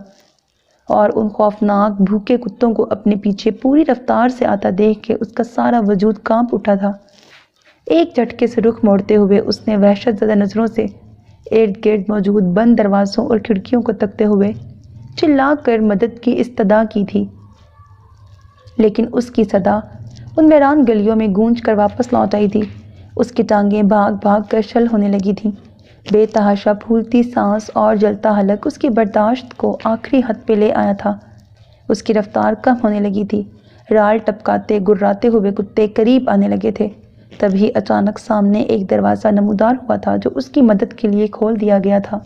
اور ان خوفناک بھوکے کتوں کو اپنے پیچھے پوری رفتار سے آتا دیکھ کے اس کا سارا وجود کانپ اٹھا تھا۔ ایک جھٹکے سے رخ موڑتے ہوئے اس نے وحشت زدہ نظروں سے ارد گرد موجود بند دروازوں اور کھڑکیوں کو تکتے ہوئے چلا کر مدد کی استدعا کی تھی، لیکن اس کی صدا ان ویران گلیوں میں گونج کر واپس لوٹ آئی تھی۔ اس کی ٹانگیں بھاگ بھاگ کر شل ہونے لگی تھیں۔ بے تحاشا پھولتی سانس اور جلتا حلق اس کی برداشت کو آخری حد پہ لے آیا تھا۔ اس کی رفتار کم ہونے لگی تھی۔ رال ٹپکاتے گراتے ہوئے کتے قریب آنے لگے تھے۔ تبھی اچانک سامنے ایک دروازہ نمودار ہوا تھا جو اس کی مدد کے لیے کھول دیا گیا تھا۔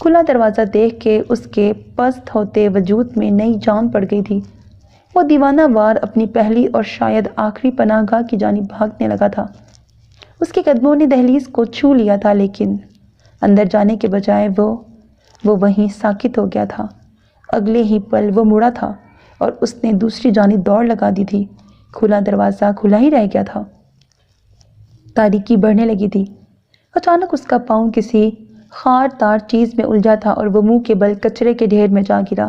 کھلا دروازہ دیکھ کے اس کے پست ہوتے وجود میں نئی جان پڑ گئی تھی۔ وہ دیوانہ وار اپنی پہلی اور شاید آخری پناہ گاہ کی جانب بھاگنے لگا تھا۔ اس کے قدموں نے دہلیز کو چھو لیا تھا، لیکن اندر جانے کے بجائے وہ وہیں ساکت ہو گیا تھا۔ اگلے ہی پل وہ مڑا تھا اور اس نے دوسری جانب دوڑ لگا دی تھی کھلا دروازہ کھلا ہی رہ گیا تھا۔ تاریکی بڑھنے لگی تھی۔ اچانک اس کا پاؤں کسی خار تار چیز میں الجھا تھا اور وہ منہ کے بل کچرے کے ڈھیر میں جا گرا۔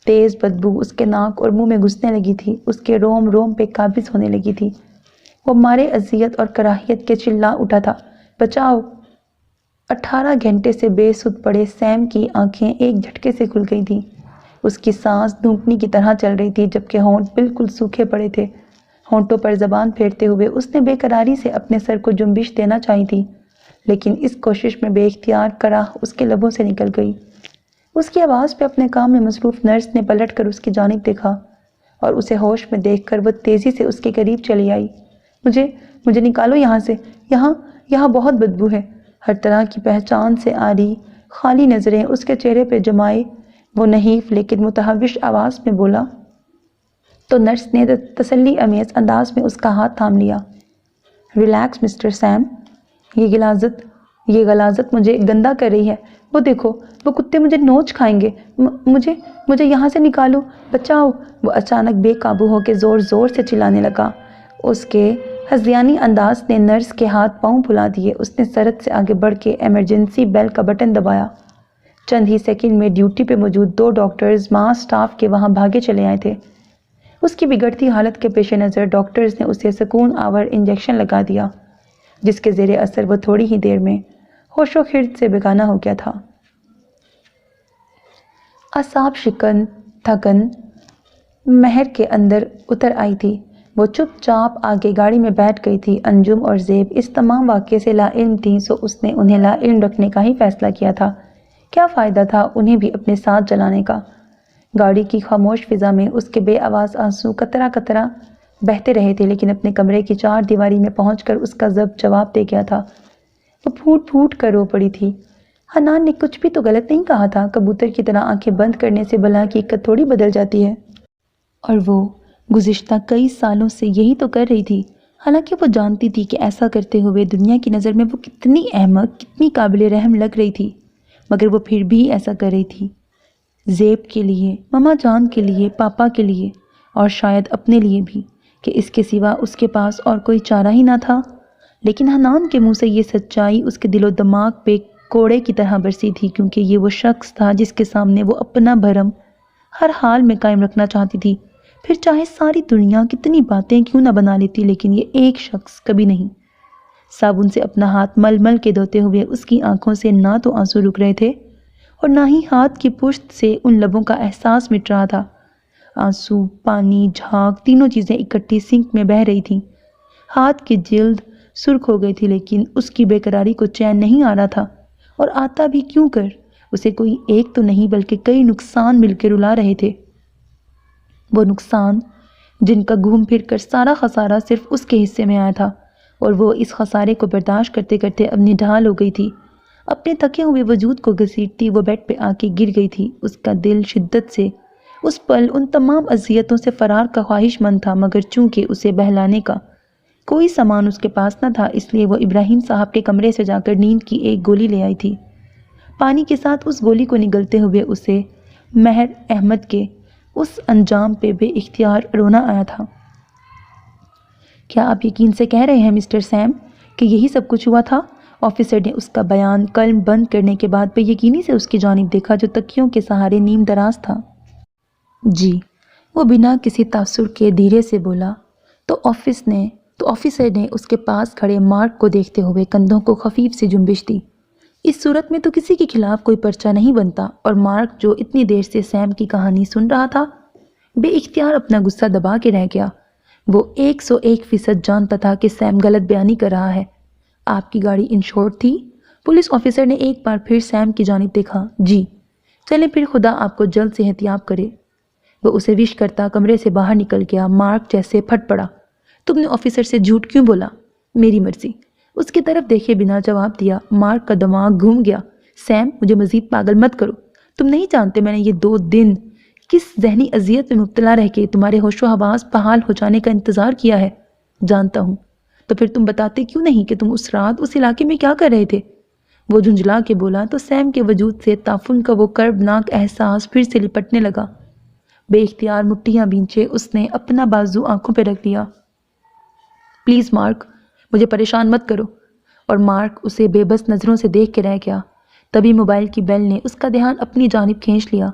تیز بدبو اس کے ناک اور منہ میں گھسنے لگی تھی، اس کے روم روم پہ قابض ہونے لگی تھی۔ وہ مارے اذیت اور کراہیت کے چلا اٹھا تھا، بچاؤ! 18 گھنٹے سے بے سدھ پڑے سیم کی آنکھیں ایک جھٹکے سے کھل گئی تھیں۔ اس کی سانس دھونکنی کی طرح چل رہی تھی جبکہ ہونٹ بالکل سوکھے پڑے تھے۔ ہونٹوں پر زبان پھیرتے ہوئے اس نے بے قراری سے اپنے سر کو جنبش دینا چاہی تھی، لیکن اس کوشش میں بے اختیار کراہ اس کے لبوں سے نکل گئی۔ اس کی آواز پہ اپنے کام میں مصروف نرس نے پلٹ کر اس کی جانب دیکھا اور اسے ہوش میں دیکھ کر وہ تیزی سے اس کے قریب چلی آئی۔ مجھے نکالو یہاں سے، یہاں بہت بدبو ہے۔ ہر طرح کی پہچان سے آری خالی نظریں اس کے چہرے پہ جمائے وہ نحیف لیکن متحوش آواز میں بولا تو نرس نے تسلی امیز انداز میں اس کا ہاتھ تھام لیا۔ ریلیکس مسٹر سیم، یہ غلاظت مجھے گندا کر رہی ہے۔ وہ دیکھو، وہ کتے مجھے نوچ کھائیں گے۔ مجھے یہاں سے نکالو، بچاؤ! وہ اچانک بے قابو ہو کے زور زور سے چلانے لگا۔ اس کے ہذیانی انداز نے نرس کے ہاتھ پاؤں پھلا دیے۔ اس نے سرعت سے آگے بڑھ کے ایمرجنسی بیل کا بٹن دبایا۔ چند ہی سیکنڈ میں ڈیوٹی پہ موجود 2 ڈاکٹرز ماں سٹاف کے وہاں بھاگے چلے آئے تھے۔ اس کی بگڑتی حالت کے پیش نظر ڈاکٹرز نے اسے سکون آور انجیکشن لگا دیا، جس کے زیر اثر وہ تھوڑی ہی دیر میں ہوش و خرد سے بیگانہ ہو گیا تھا۔ اعصاب شکن تھکن مہر کے اندر اتر آئی تھی۔ وہ چپ چاپ آگے گاڑی میں بیٹھ گئی تھی۔ انجم اور زیب اس تمام واقعے سے لا علم تھیں، سو اس نے انہیں لا علم رکھنے کا ہی فیصلہ کیا تھا۔ کیا فائدہ تھا انہیں بھی اپنے ساتھ جلانے کا؟ گاڑی کی خاموش فضا میں اس کے بے آواز آنسو قطرہ قطرہ بہتے رہے تھے، لیکن اپنے کمرے کی 4 دیواری میں پہنچ کر اس کا ضبط جواب دے گیا تھا۔ وہ پھوٹ پھوٹ کر رو پڑی تھی۔ حنان نے کچھ بھی تو غلط نہیں کہا تھا۔ کبوتر کی طرح آنکھیں بند کرنے سے بلا کی حقیقت تھوڑی بدل جاتی ہے۔ اور وہ گزشتہ کئی سالوں سے یہی تو کر رہی تھی، حالانکہ وہ جانتی تھی کہ ایسا کرتے ہوئے دنیا کی نظر میں وہ کتنی احمق، کتنی قابل رحم لگ رہی تھی، مگر وہ پھر بھی ایسا کر رہی تھی۔ زیب کے لیے، ماما جان کے لیے، پاپا کے لیے، اور شاید اپنے لیے بھی، کہ اس کے سوا اس کے پاس اور کوئی چارہ ہی نہ تھا۔ لیکن حنان کے منہ سے یہ سچائی اس کے دل و دماغ پہ کوڑے کی طرح برسی تھی، کیونکہ یہ وہ شخص تھا جس کے سامنے وہ اپنا بھرم ہر حال میں قائم رکھنا چاہتی تھی، پھر چاہے ساری دنیا کتنی باتیں کیوں نہ بنا لیتی، لیکن یہ ایک شخص کبھی نہیں۔ صابن سے اپنا ہاتھ مل مل کے دھوتے ہوئے اس کی آنکھوں سے نہ تو آنسو رک رہے تھے اور نہ ہی ہاتھ کی پشت سے ان لبوں کا احساس مٹ رہا تھا۔ آنسو، پانی، جھاگ، تینوں چیزیں اکٹھی سنک میں بہہ رہی تھیں۔ ہاتھ کی جلد سرخ ہو گئی تھی، لیکن اس کی بے قراری کو چین نہیں آ رہا تھا، اور آتا بھی کیوں کر؟ اسے کوئی ایک تو نہیں بلکہ کئی نقصان مل کے رلا رہے تھے۔ وہ نقصان جن کا گھوم پھر کر سارا خسارہ صرف اس کے حصے میں آیا تھا، اور وہ اس خسارے کو برداشت کرتے کرتے اپنی ڈھال ہو گئی تھی۔ اپنے تھکے ہوئے وجود کو گھسیٹتی وہ بیڈ پہ آ کے گر گئی تھی۔ اس کا دل شدت سے اس پل ان تمام اذیتوں سے فرار کا خواہش مند تھا، مگر چونکہ اسے بہلانے کا کوئی سامان اس کے پاس نہ تھا، اس لیے وہ ابراہیم صاحب کے کمرے سے جا کر نیند کی ایک گولی لے آئی تھی۔ پانی کے ساتھ اس گولی کو نگلتے ہوئے اسے مہر احمد کے اس انجام پہ بے اختیار رونا آیا تھا۔ کیا آپ یقین سے کہہ رہے ہیں مسٹر سیم کہ یہی سب کچھ ہوا تھا؟ آفیسر نے اس کا بیان قلم بند کرنے کے بعد بے یقینی سے اس کی جانب دیکھا جو تکیوں کے سہارے نیم دراز تھا۔ جی، وہ بنا کسی تاثر کے دھیرے سے بولا۔ تو آفیسر نے اس کے پاس کھڑے مارک کو دیکھتے ہوئے کندھوں کو خفیف سی جنبش دی۔ اس صورت میں تو کسی کے خلاف کوئی پرچہ نہیں بنتا، اور مارک جو اتنی دیر سے سیم کی کہانی سن رہا تھا بے اختیار اپنا غصہ دبا کے رہ گیا۔ وہ 101% جانتا تھا کہ سیم غلط بیانی کر رہا ہے۔ آپ کی گاڑی انشورڈ تھی؟ پولیس آفیسر نے ایک بار پھر سیم کی جانب دیکھا۔ جی، چلیں پھر خدا آپ کو جلد صحت یاب کرے۔ وہ اسے وش کرتا کمرے سے باہر نکل گیا۔ مارک جیسے پھٹ پڑا۔ تم نے آفیسر سے جھوٹ کیوں بولا؟ میری مرضی، اس کی طرف دیکھے بنا جواب دیا۔ مارک کا دماغ گھوم گیا۔ سیم، مجھے مزید پاگل مت کرو۔ تم نہیں جانتے میں نے یہ 2 دن کس ذہنی اذیت میں مبتلا رہ کے تمہارے ہوش و حواس بحال ہو جانے کا انتظار کیا ہے۔ جانتا ہوں، تو پھر تم بتاتے کیوں نہیں کہ تم اس رات اس علاقے میں کیا کر رہے تھے؟ وہ جھنجھلا کے بولا تو سیم کے وجود سے تعفن کا وہ کربناک احساس پھر سے لپٹنے لگا۔ بے اختیار مٹھیاں بھینچے اس نے اپنا بازو آنکھوں پہ رکھ لیا۔ پلیز مارک، مجھے پریشان مت کرو۔ اور مارک اسے بے بس نظروں سے دیکھ کے رہ گیا۔ تبھی موبائل کی بیل نے اس کا دھیان اپنی جانب کھینچ لیا۔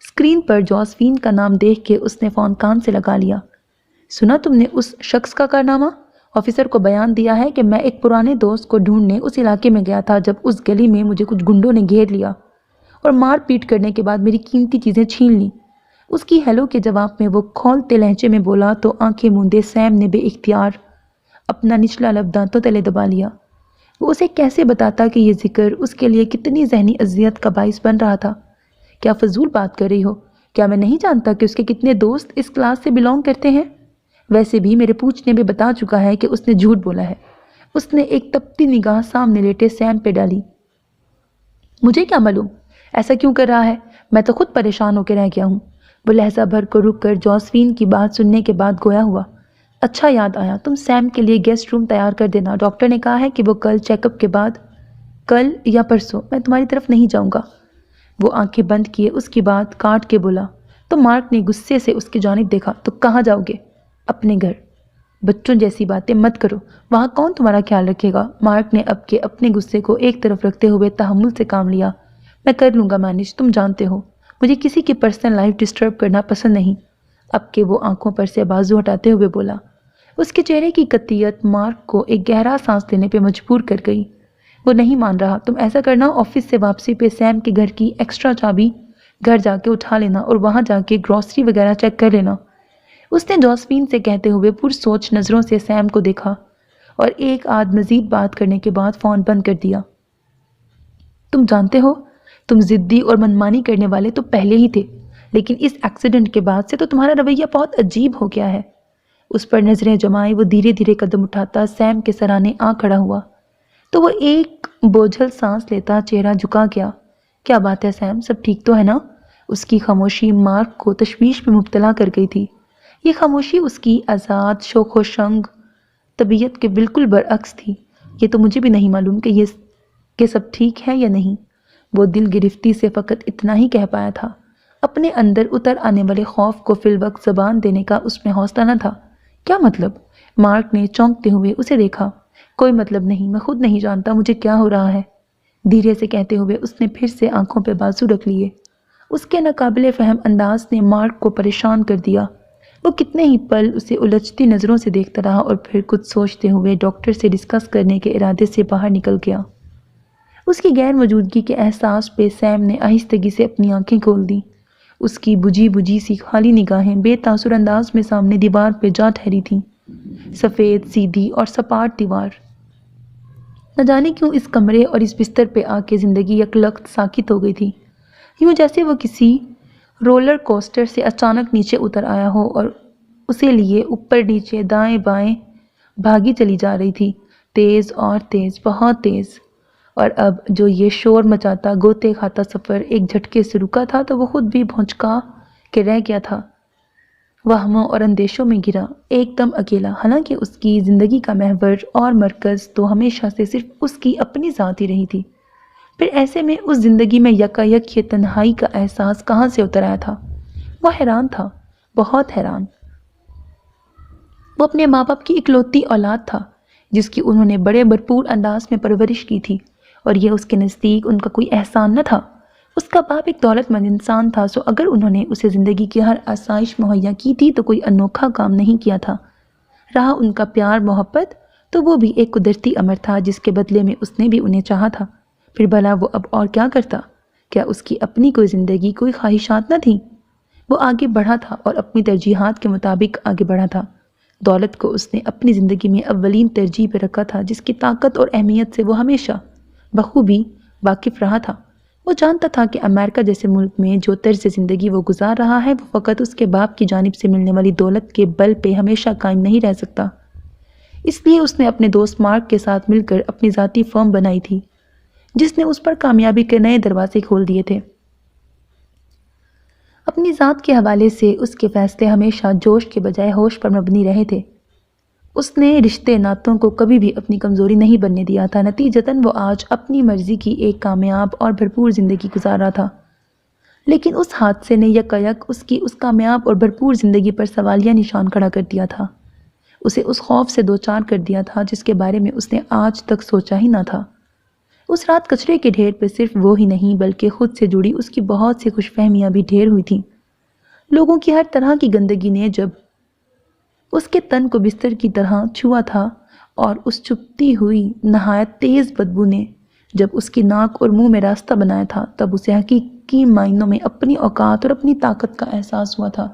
اسکرین پر جوزفین کا نام دیکھ کے اس نے فون کان سے لگا لیا۔ سنا تم نے اس شخص کا کارنامہ؟ آفیسر کو بیان دیا ہے کہ میں ایک پرانے دوست کو ڈھونڈنے اس علاقے میں گیا تھا جب اس گلی میں مجھے کچھ گنڈوں نے گھیر لیا اور مار پیٹ کرنے کے بعد میری قیمتی چیزیں چھین لیں۔ اس کی ہیلو کے جواب میں وہ کھولتے لہجے میں بولا تو آنکھیں موندے سیم نے بے اختیار اپنا نچلا لب دانتوں تلے دبا لیا۔ وہ اسے کیسے بتاتا کہ یہ ذکر اس کے لیے کتنی ذہنی اذیت کا باعث بن رہا تھا؟ کیا فضول بات کر رہی ہو؟ کیا میں نہیں جانتا کہ اس کے کتنے دوست اس کلاس سے بلونگ کرتے ہیں؟ ویسے بھی میرے پوچھنے میں بتا چکا ہے کہ اس نے جھوٹ بولا ہے۔ اس نے ایک تپتی نگاہ سامنے لیٹے سیم پہ ڈالی۔ مجھے کیا معلوم ایسا کیوں کر رہا ہے؟ میں تو خود پریشان ہو کے رہ گیا ہوں۔ وہ لہجہ بھر کو رک کر جوزفین کی بات سننے کے بعد گویا ہوا۔ اچھا یاد آیا، تم سیم کے لیے گیسٹ روم تیار کر دینا۔ ڈاکٹر نے کہا ہے کہ وہ کل چیک اپ کے بعد، کل یا پرسوں، میں تمہاری طرف نہیں جاؤں گا۔ وہ آنکھیں بند کیے اس کی بات کاٹ کے بولا۔ تو مارک نے غصے سے اس کی جانب دیکھا۔ تو کہاں جاؤ گے؟ اپنے گھر۔ بچوں جیسی باتیں مت کرو، وہاں کون تمہارا خیال رکھے گا؟ مارک نے اب کے اپنے غصے کو ایک طرف رکھتے ہوئے تحمل سے کام لیا۔ میں کر لوں گا مینج، تم جانتے ہو مجھے کسی کی پرسنل لائف ڈسٹرب کرنا پسند نہیں۔ اب کے وہ آنکھوں پر سے بازو ہٹاتے ہوئے بولا۔ اس کے چہرے کی قطعیت مارک کو ایک گہرا سانس لینے پہ مجبور کر گئی۔ وہ نہیں مان رہا۔ تم ایسا کرنا، آفس سے واپسی پہ سیم کے گھر کی ایکسٹرا چابی گھر جا کے اٹھا لینا اور وہاں جا کے گروسری وغیرہ چیک کر لینا۔ اس نے جوزفین سے کہتے ہوئے پرسوچ نظروں سے سیم کو دیکھا اور ایک آدھ مزید بات کرنے کے بعد فون بند کر دیا۔ تم جانتے ہو، تم ضدی اور منمانی کرنے والے تو پہلے ہی تھے، لیکن اس ایکسیڈنٹ کے بعد سے تو تمہارا رویہ بہت عجیب ہو گیا ہے۔ اس پر نظریں جمائے وہ دھیرے دھیرے قدم اٹھاتا سیم کے سرانے آ کھڑا ہوا تو وہ ایک بوجھل سانس لیتا چہرہ جھکا گیا۔ کیا بات ہے سیم، سب ٹھیک تو ہے نا؟ اس کی خاموشی مارک کو تشویش میں مبتلا کر گئی تھی۔ یہ خاموشی اس کی آزاد شوخ و شنگ طبیعت کے بالکل برعکس تھی۔ یہ تو مجھے بھی نہیں معلوم کہ سب ٹھیک ہے یا نہیں، وہ دل گرفتی سے فقط اتنا ہی کہہ پایا تھا۔ اپنے اندر اتر آنے والے خوف کو فی الوقت زبان دینے کا اس میں حوصلہ نہ تھا۔ کیا مطلب؟ مارک نے چونکتے ہوئے اسے دیکھا۔ کوئی مطلب نہیں، میں خود نہیں جانتا مجھے کیا ہو رہا ہے، دھیرے سے کہتے ہوئے اس نے پھر سے آنکھوں پہ بازو رکھ لیے۔ اس کے ناقابل فہم انداز نے مارک کو پریشان کر دیا۔ وہ کتنے ہی پل اسے الجھتی نظروں سے دیکھتا رہا اور پھر کچھ سوچتے ہوئے ڈاکٹر سے ڈسکس کرنے کے ارادے سے باہر نکل گیا۔ اس کی غیر موجودگی کے احساس پہ سیم نے آہستگی سے اپنی آنکھیں کھول دیں۔ اس کی بجھی بجھی سی خالی نگاہیں بے تاثر انداز میں سامنے دیوار پہ جا ٹھہری تھیں، سفید سیدھی اور سپاٹ دیوار۔ نہ جانے کیوں اس کمرے اور اس بستر پہ آ کے زندگی یکلخت ساکت ہو گئی تھی، یوں جیسے وہ کسی رولر کوسٹر سے اچانک نیچے اتر آیا ہو اور اسے لیے اوپر نیچے دائیں بائیں بھاگی چلی جا رہی تھی، تیز اور تیز، بہت تیز۔ اور اب جو یہ شور مچاتا گوتے کھاتا سفر ایک جھٹکے سے رکا تھا تو وہ خود بھی بھونچکا کے رہ گیا تھا، وہموں اور اندیشوں میں گرا، ایک دم اکیلا۔ حالانکہ اس کی زندگی کا محور اور مرکز تو ہمیشہ سے صرف اس کی اپنی ذات ہی رہی تھی، پھر ایسے میں اس زندگی میں یکایک یہ تنہائی کا احساس کہاں سے اتر آیا تھا؟ وہ حیران تھا، بہت حیران۔ وہ اپنے ماں باپ کی اکلوتی اولاد تھا جس کی انہوں نے بڑے بھرپور انداز میں پرورش کی تھی، اور یہ اس کے نزدیک ان کا کوئی احسان نہ تھا۔ اس کا باپ ایک دولت مند انسان تھا، سو اگر انہوں نے اسے زندگی کی ہر آسائش مہیا کی تھی تو کوئی انوکھا کام نہیں کیا تھا۔ رہا ان کا پیار محبت تو وہ بھی ایک قدرتی امر تھا جس کے بدلے میں اس نے بھی انہیں چاہا تھا۔ پھر بھلا وہ اب اور کیا کرتا؟ کیا اس کی اپنی کوئی زندگی، کوئی خواہشات نہ تھیں؟ وہ آگے بڑھا تھا اور اپنی ترجیحات کے مطابق آگے بڑھا تھا۔ دولت کو اس نے اپنی زندگی میں اولین ترجیح پہ رکھا تھا، جس کی طاقت اور اہمیت سے وہ ہمیشہ بخوبی واقف رہا تھا۔ وہ جانتا تھا کہ امریکہ جیسے ملک میں جو طرز زندگی وہ گزار رہا ہے وہ فقط اس کے باپ کی جانب سے ملنے والی دولت کے بل پہ ہمیشہ قائم نہیں رہ سکتا۔ اس لیے اس نے اپنے دوست مارک کے ساتھ مل کر اپنی ذاتی فرم بنائی تھی جس نے اس پر کامیابی کے نئے دروازے کھول دیے تھے۔ اپنی ذات کے حوالے سے اس کے فیصلے ہمیشہ جوش کے بجائے ہوش پر مبنی رہے تھے۔ اس نے رشتے ناتوں کو کبھی بھی اپنی کمزوری نہیں بننے دیا تھا۔ نتیجتاً وہ آج اپنی مرضی کی ایک کامیاب اور بھرپور زندگی گزار رہا تھا۔ لیکن اس حادثے نے یکایک اس کامیاب اور بھرپور زندگی پر سوالیہ نشان کھڑا کر دیا تھا۔ اسے اس خوف سے دوچار کر دیا تھا جس کے بارے میں اس نے آج تک سوچا ہی نہ تھا۔ اس رات کچرے کے ڈھیر پہ صرف وہ ہی نہیں بلکہ خود سے جڑی اس کی بہت سی خوش فہمیاں بھی ڈھیر ہوئی تھیں۔ لوگوں کی ہر طرح کی گندگی نے جب اس کے تن کو بستر کی طرح چھوا تھا اور اس چپتی ہوئی نہایت تیز بدبو نے جب اس کی ناک اور منہ میں راستہ بنایا تھا، تب اسے حقیقی معنوں میں اپنی اوقات اور اپنی طاقت کا احساس ہوا تھا۔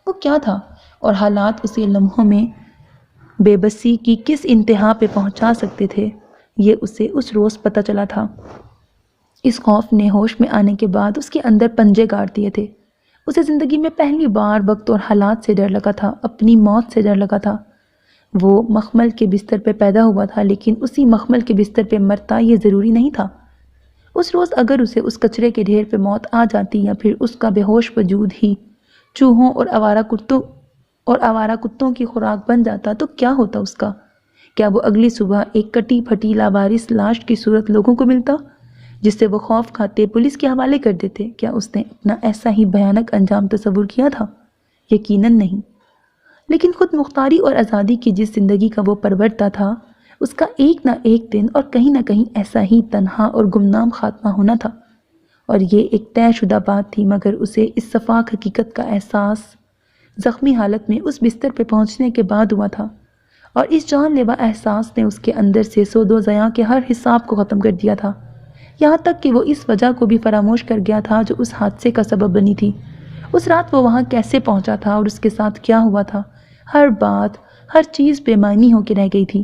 وہ کیا تھا اور حالات اسے لمحوں میں بے بسی کی کس انتہا پہ پہنچا سکتے تھے، یہ اسے اس روز پتہ چلا تھا۔ اس خوف نے ہوش میں آنے کے بعد اس کے اندر پنجے گاڑ دیے تھے۔ اسے زندگی میں پہلی بار وقت اور حالات سے ڈر لگا تھا، اپنی موت سے ڈر لگا تھا۔ وہ مخمل کے بستر پہ پیدا ہوا تھا، لیکن اسی مخمل کے بستر پہ مرتا یہ ضروری نہیں تھا۔ اس روز اگر اسے اس کچرے کے ڈھیر پہ موت آ جاتی یا پھر اس کا بے ہوش وجود ہی چوہوں اور آوارہ کتوں کی خوراک بن جاتا تو کیا ہوتا اس کا؟ کیا وہ اگلی صبح ایک کٹی پھٹی لاوارث لاش کی صورت لوگوں کو ملتا جس سے وہ خوف کھاتے پولیس کے حوالے کر دیتے؟ کیا اس نے اپنا ایسا ہی بھیانک انجام تصور کیا تھا؟ یقیناً نہیں۔ لیکن خود مختاری اور آزادی کی جس زندگی کا وہ پرورتا تھا، اس کا ایک نہ ایک دن اور کہیں نہ کہیں ایسا ہی تنہا اور گمنام خاتمہ ہونا تھا، اور یہ ایک طے شدہ بات تھی، مگر اسے اس شفاف حقیقت کا احساس زخمی حالت میں اس بستر پہ پہنچنے کے بعد ہوا تھا، اور اس جان لیوا احساس نے اس کے اندر سے سود و ضیاع کے ہر حساب کو ختم کر دیا تھا، یہاں تک کہ وہ اس وجہ کو بھی فراموش کر گیا تھا جو اس حادثے کا سبب بنی تھی۔ اس رات وہ وہاں کیسے پہنچا تھا اور اس کے ساتھ کیا ہوا تھا، ہر بات، ہر چیز بے معنی ہو کے رہ گئی تھی۔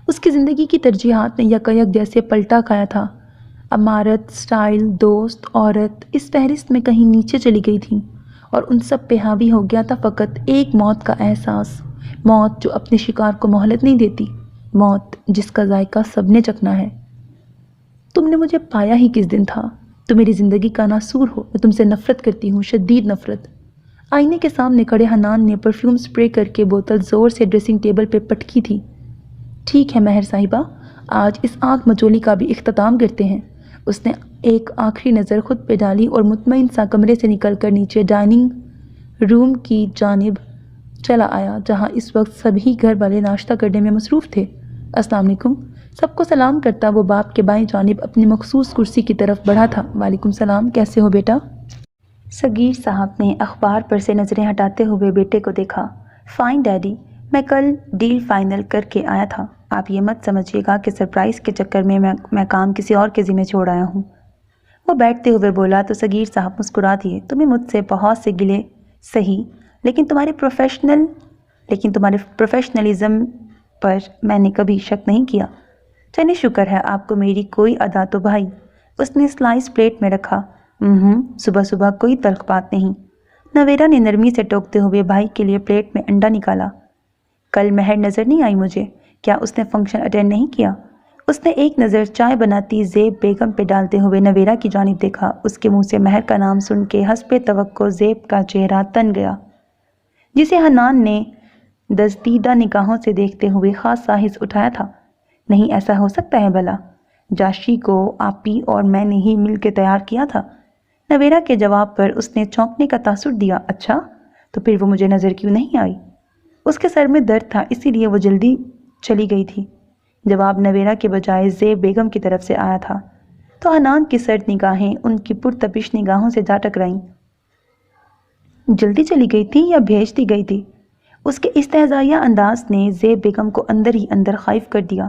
اس کی زندگی کی ترجیحات نے یکایک جیسے پلٹا کھایا تھا۔ عمارت، سٹائل، دوست، عورت اس فہرست میں کہیں نیچے چلی گئی تھی، اور ان سب پہ حاوی ہو گیا تھا فقط ایک موت کا احساس، موت جو اپنے شکار کو مہلت نہیں دیتی، موت جس کا ذائقہ سب نے چکھنا ہے۔ تم نے مجھے پایا ہی کس دن تھا؟ تم میری زندگی کا ناسور ہو، میں تم سے نفرت کرتی ہوں، شدید نفرت۔ آئینے کے سامنے کھڑے حنان نے پرفیوم سپرے کر کے بوتل زور سے ڈریسنگ ٹیبل پہ پٹکی تھی۔ ٹھیک ہے مہر صاحبہ، آج اس آنکھ مچولی کا بھی اختتام کرتے ہیں۔ اس نے ایک آخری نظر خود پہ ڈالی اور مطمئن سا کمرے سے نکل کر نیچے ڈائننگ روم کی جانب چلا آیا، جہاں اس وقت سبھی گھر والے ناشتہ کرنے میں مصروف تھے۔ السلام علیکم۔ سب کو سلام کرتا وہ باپ کے بائیں جانب اپنی مخصوص کرسی کی طرف بڑھا تھا۔ وعلیکم السلام، کیسے ہو بیٹا؟ صغیر صاحب نے اخبار پر سے نظریں ہٹاتے ہوئے بیٹے کو دیکھا۔ فائن ڈیڈی، میں کل ڈیل فائنل کر کے آیا تھا۔ آپ یہ مت سمجھیے گا کہ سرپرائز کے چکر میں میں کام کسی اور کے ذمہ چھوڑ آیا ہوں۔ وہ بیٹھتے ہوئے بولا تو صغیر صاحب مسکرا دیے۔ تمہیں مجھ سے بہت سے گلے صحیح، لیکن تمہارے پروفیشنلزم پر میں نے کبھی شک نہیں کیا۔ چنے شکر ہے آپ کو میری کوئی ادا تو بھائی۔ اس نے سلائس پلیٹ میں رکھا۔ صبح صبح کوئی تلخ بات نہیں۔ نویرا نے نرمی سے ٹوکتے ہوئے بھائی کے لیے پلیٹ میں انڈا نکالا۔ کل مہر نظر نہیں آئی مجھے، کیا اس نے فنکشن اٹینڈ نہیں کیا؟ اس نے ایک نظر چائے بناتی زیب بیگم پہ ڈالتے ہوئے نویرا کی جانب دیکھا۔ اس کے منہ سے مہر کا نام سن کے حسب توقع زیب کا چہرہ تن گیا، جسے حنان نے دزدیدہ نگاہوں سے دیکھتے ہوئے خاصا حس اٹھایا تھا۔ نہیں ایسا ہو سکتا ہے بھلا؟ جاشی کو آپی اور میں نے ہی مل کے تیار کیا تھا۔ نویرا کے جواب پر اس نے چونکنے کا تاثر دیا۔ اچھا، تو پھر وہ مجھے نظر کیوں نہیں آئی؟ اس کے سر میں درد تھا، اسی لیے وہ جلدی چلی گئی تھی۔ جواب نویرا کے بجائے زیب بیگم کی طرف سے آیا تھا، تو حنان کی سرد نگاہیں ان کی پرتپش نگاہوں سے جا ٹکرائیں۔ جلدی چلی گئی تھی یا بھیج دی گئی تھی؟ اس کے استہزائیہ انداز نے زیب بیگم کو اندر ہی اندر خائف کر دیا۔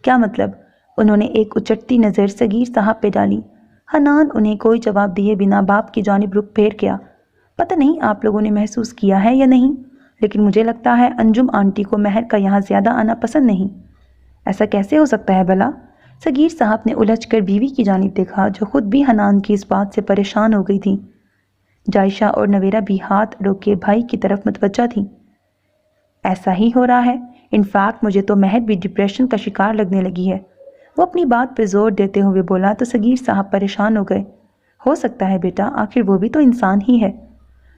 کیا مطلب؟ انہوں نے ایک اچٹتی نظر صغیر صاحب پہ ڈالی۔ حنان انہیں کوئی جواب دیے بنا باپ کی جانب رخ پھیر گیا۔ پتہ نہیں آپ لوگوں نے محسوس کیا ہے یا نہیں، لیکن مجھے لگتا ہے انجم آنٹی کو مہر کا یہاں زیادہ آنا پسند نہیں۔ ایسا کیسے ہو سکتا ہے بھلا؟ صغیر صاحب نے الجھ کر بیوی کی جانب دیکھا، جو خود بھی حنان کی اس بات سے پریشان ہو گئی تھی۔ جائشہ اور نویرا بھی ہاتھ روکے بھائی کی طرف متوجہ تھیں۔ ایسا ہی ہو رہا ہے، انفیکٹ مجھے تو مہر بھی ڈپریشن کا شکار لگنے لگی ہے۔ وہ اپنی بات پہ زور دیتے ہوئے بولا تو صغیر صاحب پریشان ہو گئے۔ ہو سکتا ہے بیٹا، آخر وہ بھی تو انسان ہی ہے۔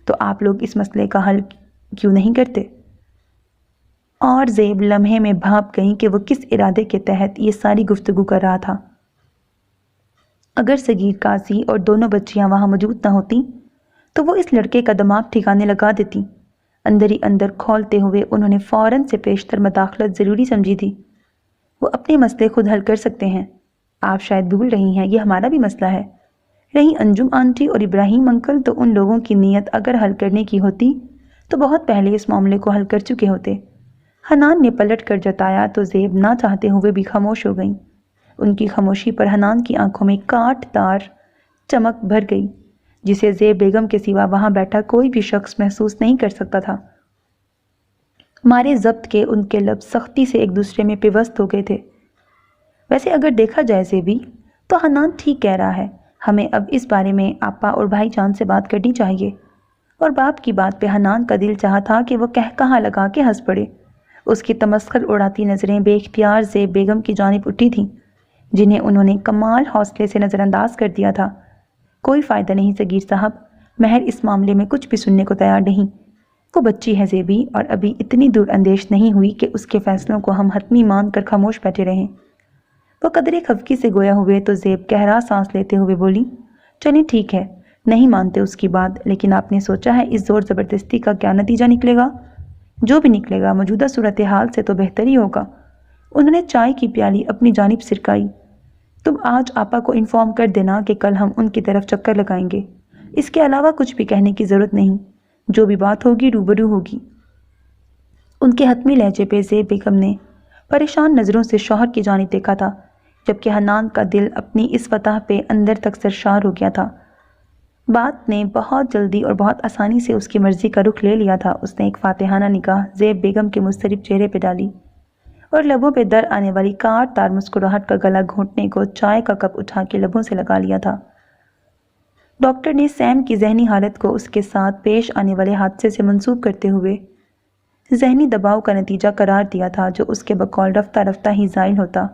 تو آپ لوگ اس مسئلے کا حل کیوں نہیں کرتے؟ اور زیب لمحے میں بھاپ گئیں کہ وہ کس ارادے کے تحت یہ ساری گفتگو کر رہا تھا۔ اگر صغیر قاضی اور دونوں بچیاں وہاں موجود نہ ہوتیں تو وہ اس لڑکے کا دماغ ٹھکانے لگا دیتی۔ اندر ہی اندر کھولتے ہوئے انہوں نے فوراً سے پیشتر مداخلت ضروری سمجھی تھی۔ وہ اپنے مسئلے خود حل کر سکتے ہیں۔ آپ شاید بھول رہی ہیں، یہ ہمارا بھی مسئلہ ہے۔ رہی انجم آنٹی اور ابراہیم انکل، تو ان لوگوں کی نیت اگر حل کرنے کی ہوتی تو بہت پہلے اس معاملے کو حل کر چکے ہوتے۔ حنان نے پلٹ کر جتایا تو زیب نہ چاہتے ہوئے بھی خاموش ہو گئیں۔ ان کی خاموشی پر حنان کی آنکھوں میں کاٹ دار چمک بھر گئی، جسے زیب بیگم کے سوا وہاں بیٹھا کوئی بھی شخص محسوس نہیں کر سکتا تھا۔ مارے ضبط کے ان کے لب سختی سے ایک دوسرے میں پیوست ہو گئے تھے۔ ویسے اگر دیکھا جائے زیبی، تو حنان ٹھیک کہہ رہا ہے، ہمیں اب اس بارے میں آپا اور بھائی جان سے بات کرنی چاہیے۔ اور باپ کی بات پہ حنان کا دل چاہا تھا کہ وہ کہا لگا کے ہنس پڑے۔ اس کی تمسخر اڑاتی نظریں بے اختیار زیب بیگم کی جانب اٹھی تھیں، جنہیں انہوں نے کمال حوصلے سے نظر انداز کر دیا تھا۔ کوئی فائدہ نہیں صغیر صاحب، مہر اس معاملے میں کچھ بھی سننے کو تیار نہیں۔ وہ بچی ہے زیبی، اور ابھی اتنی دور اندیش نہیں ہوئی کہ اس کے فیصلوں کو ہم حتمی مان کر خاموش بیٹھے رہیں۔ وہ قدرے خفگی سے گویا ہوئے تو زیب گہرا سانس لیتے ہوئے بولی، چلیں ٹھیک ہے، نہیں مانتے اس کی بات، لیکن آپ نے سوچا ہے اس زور زبردستی کا کیا نتیجہ نکلے گا؟ جو بھی نکلے گا موجودہ صورتحال سے تو بہتر ہی ہوگا۔ انہوں نے چائے کی پیالی اپنی جانب سرکائی۔ تم آج آپا کو انفارم کر دینا کہ کل ہم ان کی طرف چکر لگائیں گے۔ اس کے علاوہ کچھ بھی کہنے کی ضرورت نہیں، جو بھی بات ہوگی روبرو ہوگی۔ ان کے حتمی لہجے پہ زیب بیگم نے پریشان نظروں سے شوہر کی جانب دیکھا تھا، جبکہ حنان کا دل اپنی اس فتح پہ اندر تک سرشار ہو گیا تھا۔ بات نے بہت جلدی اور بہت آسانی سے اس کی مرضی کا رخ لے لیا تھا۔ اس نے ایک فاتحانہ نگاہ زیب بیگم کے مضطرب چہرے پہ ڈالی اور لبوں پہ در آنے والی کاٹ تار مسکراہٹ کا گلا گھونٹنے کو چائے کا کپ اٹھا کے لبوں سے لگا لیا تھا۔ ڈاکٹر نے سیم کی ذہنی حالت کو اس کے ساتھ پیش آنے والے حادثے سے منسوب کرتے ہوئے ذہنی دباؤ کا نتیجہ قرار دیا تھا، جو اس کے بقول رفتہ رفتہ ہی زائل ہوتا۔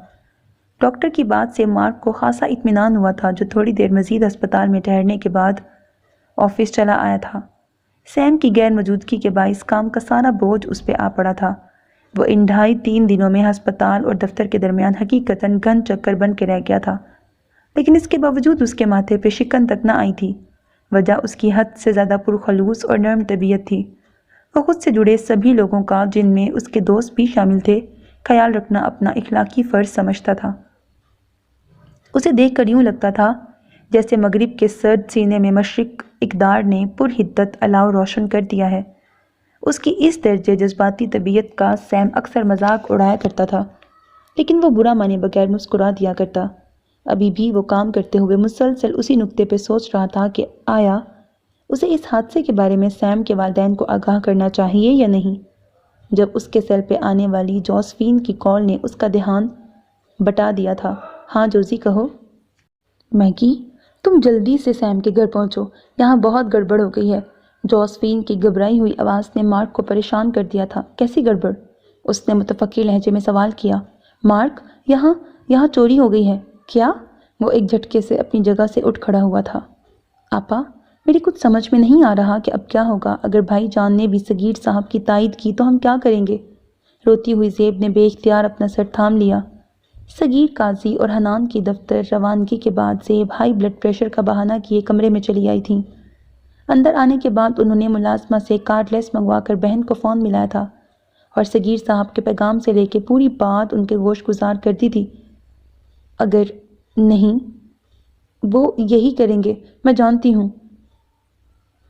ڈاکٹر کی بات سے مارک کو خاصا اطمینان ہوا تھا، جو تھوڑی دیر مزید ہسپتال میں ٹھہرنے کے بعد آفس چلا آیا تھا۔ سیم کی غیر موجودگی کے باعث کام کا سارا بوجھ اس پہ آ پڑا تھا۔ وہ ان 2.5-3 دنوں میں ہسپتال اور دفتر کے درمیان حقیقتاً گھن چکر بن کے رہ گیا تھا، لیکن اس کے باوجود اس کے ماتھے پہ شکن تک نہ آئی تھی۔ وجہ اس کی حد سے زیادہ پرخلوص اور نرم طبیعت تھی۔ وہ خود سے جڑے سبھی لوگوں کا، جن میں اس کے دوست بھی شامل تھے، خیال رکھنا اپنا اخلاقی فرض سمجھتا تھا۔ اسے دیکھ کر یوں لگتا تھا جیسے مغرب کے سرد سینے میں مشرق اقدار نے پر حدت الاؤ روشن کر دیا ہے۔ اس کی اس درجے جذباتی طبیعت کا سیم اکثر مذاق اڑایا کرتا تھا، لیکن وہ برا مانے بغیر مسکرا دیا کرتا۔ ابھی بھی وہ کام کرتے ہوئے مسلسل اسی نکتے پہ سوچ رہا تھا کہ آیا اسے اس حادثے کے بارے میں سیم کے والدین کو آگاہ کرنا چاہیے یا نہیں، جب اس کے سیل پہ آنے والی جوزفین کی کال نے اس کا دھیان بٹا دیا تھا۔ ہاں جوزی کہو۔ میگی، تم جلدی سے سیم کے گھر پہنچو، یہاں بہت گڑبڑ ہو گئی ہے۔ جوزفین کی گھبرائی ہوئی آواز نے مارک کو پریشان کر دیا تھا۔ کیسی گڑبڑ؟ اس نے متفکر لہجے میں سوال کیا۔ مارک، یہاں چوری ہو گئی ہے۔ کیا؟ وہ ایک جھٹکے سے اپنی جگہ سے اٹھ کھڑا ہوا تھا۔ آپا، میری کچھ سمجھ میں نہیں آ رہا کہ اب کیا ہوگا۔ اگر بھائی جان نے بھی صغیر صاحب کی تائید کی تو ہم کیا کریں گے؟ روتی ہوئی زیب نے بے اختیار اپنا سر تھام لیا۔ صغیر قاضی اور حنان کی دفتر روانگی کے بعد زیب ہائی بلڈ پریشر کا بہانہ کیے کمرے میں چلی آئی تھیں۔ اندر آنے کے بعد انہوں نے ملازمہ سے کارڈ لیس منگوا کر بہن کو فون ملایا تھا اور صغیر صاحب کے پیغام سے لے کے پوری بات ان کے گوش گزار کر دی تھی۔ اگر نہیں، وہ یہی کریں گے، میں جانتی ہوں،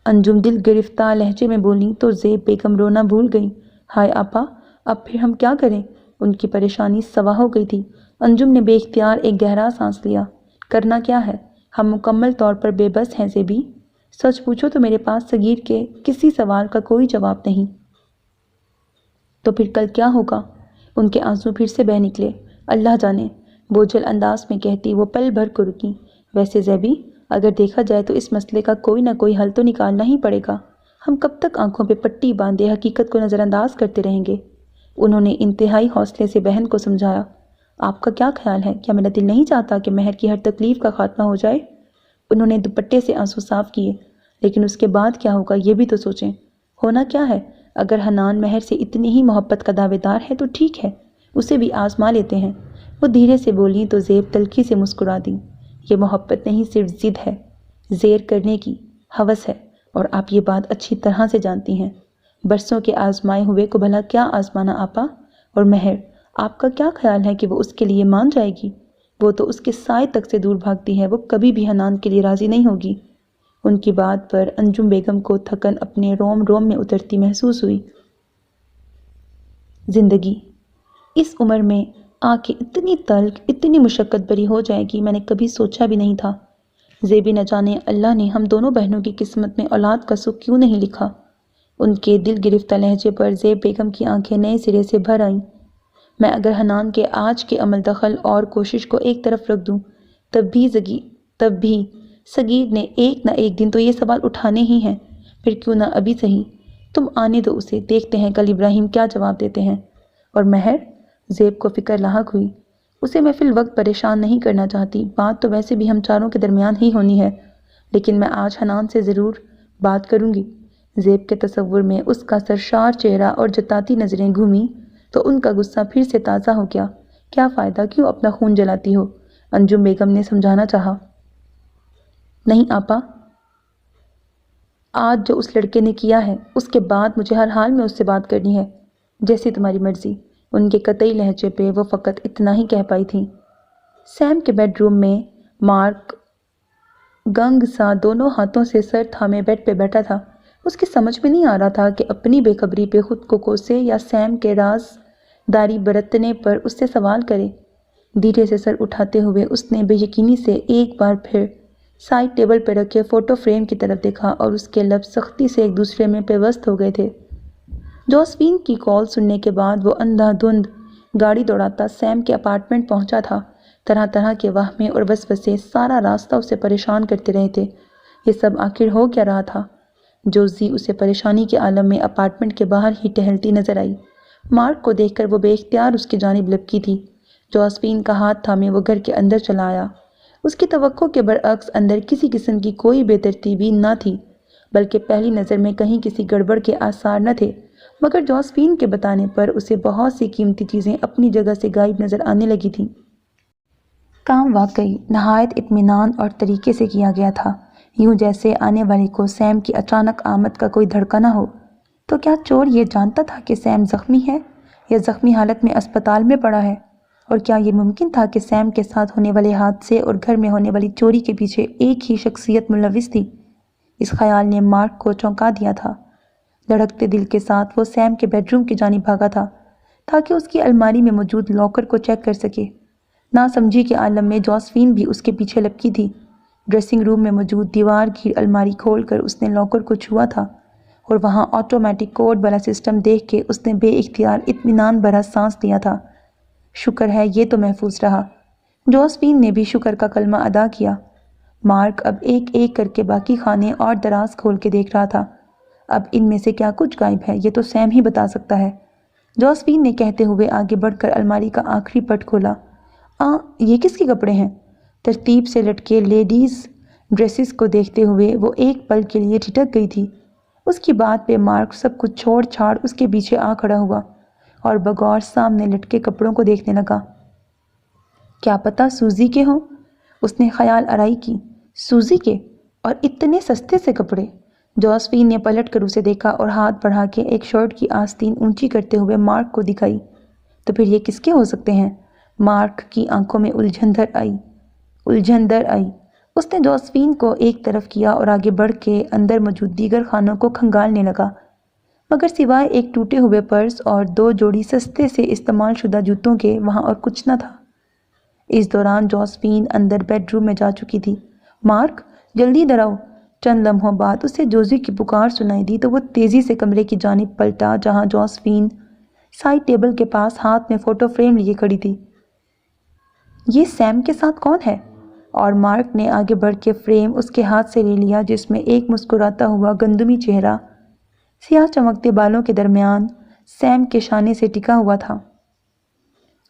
انجم دل گرفتہ لہجے میں بولی تو زیب بیگم رونا بھول گئی۔ ہائے آپا، اب پھر ہم کیا کریں؟ ان کی پریشانی سوا ہو گئی تھی۔ انجم نے بے اختیار ایک گہرا سانس لیا۔ کرنا کیا ہے؟ ہم مکمل طور پر بے بس ہیں زیبی۔ سچ پوچھو تو میرے پاس صغیر کے کسی سوال کا کوئی جواب نہیں۔ تو پھر کل کیا ہوگا؟ ان کے آنسو پھر سے بہہ نکلے۔ اللہ جانے، بوجھل انداز میں کہتی وہ پل بھر کو رکی۔ ویسے زیبی، اگر دیکھا جائے تو اس مسئلے کا کوئی نہ کوئی حل تو نکالنا ہی پڑے گا۔ ہم کب تک آنکھوں پہ پٹی باندھے حقیقت کو نظر انداز کرتے رہیں گے؟ انہوں نے انتہائی حوصلے سے بہن کو سمجھایا۔ آپ کا کیا خیال ہے؟ کیا میرا دل نہیں چاہتا کہ مہر کی ہر تکلیف کا خاتمہ ہو جائے؟ انہوں نے دوپٹے سے آنسو صاف کیے۔ لیکن اس کے بعد کیا ہوگا یہ بھی تو سوچیں۔ ہونا کیا ہے؟ اگر حنان مہر سے اتنی ہی محبت کا دعوے دار ہے تو ٹھیک ہے، اسے بھی آزما لیتے ہیں۔ وہ دھیرے سے بولی تو زیب تلخی سے مسکرا دی۔ یہ محبت نہیں، صرف ضد ہے، زیر کرنے کی ہوس ہے، اور آپ یہ بات اچھی طرح سے جانتی ہیں۔ برسوں کے آزمائے ہوئے کو بھلا کیا آزمانا آپا؟ اور مہر، آپ کا کیا خیال ہے کہ وہ اس کے لیے مان جائے گی؟ وہ تو اس کے سائے تک سے دور بھاگتی ہے، وہ کبھی بھی حنان کے لیے راضی نہیں ہوگی۔ ان کی بات پر انجم بیگم کو تھکن اپنے روم روم میں اترتی محسوس ہوئی۔ زندگی اس عمر میں آ کے اتنی تلخ، اتنی مشقت بری ہو جائے گی، میں نے کبھی سوچا بھی نہیں تھا۔ زیبی نہ جانے اللہ نے ہم دونوں بہنوں کی قسمت میں اولاد کا سکھ کیوں نہیں لکھا۔ ان کے دل گرفتہ لہجے پر زیب بیگم کی آنکھیں نئے سرے سے بھر آئیں۔ میں اگر حنان کے آج کے عمل دخل اور کوشش کو ایک طرف رکھ دوں، تب بھی صغیر نے ایک نہ ایک دن تو یہ سوال اٹھانے ہی ہیں۔ پھر کیوں نہ ابھی صحیح، تم آنے دو اسے، دیکھتے ہیں کل ابراہیم کیا جواب دیتے ہیں۔ اور مہر، زیب کو فکر لاحق ہوئی، اسے میں فی الوقت پریشان نہیں کرنا چاہتی، بات تو ویسے بھی ہم چاروں کے درمیان ہی ہونی ہے، لیکن میں آج حنان سے ضرور بات کروں گی۔ زیب کے تصور میں اس کا سرشار چہرہ اور جتاتی نظریں گھومی تو ان کا غصہ پھر سے تازہ ہو گیا۔ کیا فائدہ، کیوں اپنا خون جلاتی ہو؟ انجم بیگم نے سمجھانا چاہا۔ نہیں آپا، آج جو اس لڑکے نے کیا ہے، اس کے بعد مجھے ہر حال میں اس سے بات کرنی ہے، جیسی تمہاری مرضی۔ ان کے قطعی لہجے پہ وہ فقط اتنا ہی کہہ پائی تھی۔ سیم کے بیڈ روم میں مارک گنگ سا دونوں ہاتھوں سے سر تھامے بیڈ پہ بیٹھا تھا۔ اس کی سمجھ میں نہیں آ رہا تھا کہ اپنی بے خبری پہ خود کو کوسے یا سیم کے راز داری برتنے پر اس سے سوال کرے۔ دھیرے سے سر اٹھاتے ہوئے اس نے بے یقینی سے ایک بار پھر سائڈ ٹیبل پہ رکھے فوٹو فریم کی طرف دیکھا اور اس کے لب سختی سے ایک دوسرے میں پیوست ہو گئے تھے۔ جوسفین کی کال سننے کے بعد وہ اندھا دھند گاڑی دوڑاتا سیم کے اپارٹمنٹ پہنچا تھا۔ طرح طرح کے وہمے اور وسوسے سارا راستہ اسے پریشان کرتے رہے تھے۔ یہ سب آخر ہو کیا رہا تھا؟ جوزی اسے پریشانی کے عالم میں اپارٹمنٹ کے باہر ہی ٹہلتی نظر آئی۔ مارک کو دیکھ کر وہ بے اختیار اس کی جانب لپکی تھی۔ جوسفین کا ہاتھ تھامے وہ گھر کے اندر چلا آیا۔ اس کی توقع کے برعکس اندر کسی قسم کی کوئی بے ترتیبی نہ تھی، بلکہ پہلی نظر میں کہیں کسی گڑبڑ کے آثار نہ تھے، مگر جوسفین کے بتانے پر اسے بہت سی قیمتی چیزیں اپنی جگہ سے غائب نظر آنے لگی تھیں۔ کام واقعی نہایت اطمینان اور طریقے سے کیا گیا تھا، یوں جیسے آنے والے کو سیم کی اچانک آمد کا کوئی دھڑکا نہ ہو۔ تو کیا چور یہ جانتا تھا کہ سیم زخمی ہے یا زخمی حالت میں اسپتال میں پڑا ہے؟ اور کیا یہ ممکن تھا کہ سیم کے ساتھ ہونے والے حادثے اور گھر میں ہونے والی چوری کے پیچھے ایک ہی شخصیت ملوث تھی؟ اس خیال نے مارک کو چونکا دیا تھا۔ دھڑکتے دل کے ساتھ وہ سیم کے بیڈ روم کی جانب بھاگا تھا تاکہ اس کی الماری میں موجود لاکر کو چیک کر سکے۔ ناسمجھی کے عالم میں جوسفین بھی اس کے پیچھے لپکی تھی۔ ڈریسنگ روم میں موجود دیوار گھیر الماری کھول کر اس نے لاکر کو چھوا تھا اور وہاں آٹومیٹک کوڈ والا سسٹم دیکھ کے اس نے بے اختیار اطمینان بھرا سانس لیا تھا۔ شکر ہے یہ تو محفوظ رہا۔ جوسفین نے بھی شکر کا کلمہ ادا کیا۔ مارک اب ایک ایک کر کے باقی خانے اور دراز کھول کے دیکھ رہا تھا۔ اب ان میں سے کیا کچھ غائب ہے یہ تو سیم ہی بتا سکتا ہے۔ جوسفین نے کہتے ہوئے آگے بڑھ کر الماری کا آخری پٹ کھولا۔ یہ کس کے کپڑے ہیں؟ ترتیب سے لٹکے لیڈیز ڈریسز کو دیکھتے ہوئے وہ ایک پل کے لیے ٹھٹک گئی تھی۔ اس کی بات پہ مارک سب کچھ چھوڑ چھاڑ اس کے پیچھے آ کھڑا ہوا اور بغور سامنے لٹکے کپڑوں کو دیکھنے لگا۔ کیا پتہ سوزی کے ہوں؟ اس نے خیال آرائی کی۔ سوزی کے؟ اور اتنے سستے سے کپڑے؟ جوسفین نے پلٹ کر اسے دیکھا اور ہاتھ بڑھا کے ایک شرٹ کی آستین اونچی کرتے ہوئے مارک کو دکھائی۔ تو پھر یہ کس کے ہو سکتے ہیں؟ مارک کی آنکھوں میں الجھن در آئی۔ اس نے جوسفین کو ایک طرف کیا اور آگے بڑھ کے اندر موجود دیگر خانوں کو کھنگالنے لگا، مگر سوائے ایک ٹوٹے ہوئے پرس اور 2 جوڑی سستے سے استعمال شدہ جوتوں کے وہاں اور کچھ نہ تھا۔ اس دوران جوسفین اندر بیڈ روم میں جا چکی تھی۔ مارک، جلدی ادھر آؤ۔ چند لمحوں بعد اسے جوزی کی پکار سنائی دی تو وہ تیزی سے کمرے کی جانب پلٹا جہاں جوسفین سائڈ ٹیبل کے پاس ہاتھ میں فوٹو فریم لیے کھڑی تھی۔ یہ سیم کے ساتھ کون ہے؟ اور مارک نے آگے بڑھ کے فریم اس کے ہاتھ سے لے لیا جس میں ایک مسکراتا ہوا گندمی چہرہ سیاہ چمکتے بالوں کے درمیان سیم کے شانے سے ٹکا ہوا تھا۔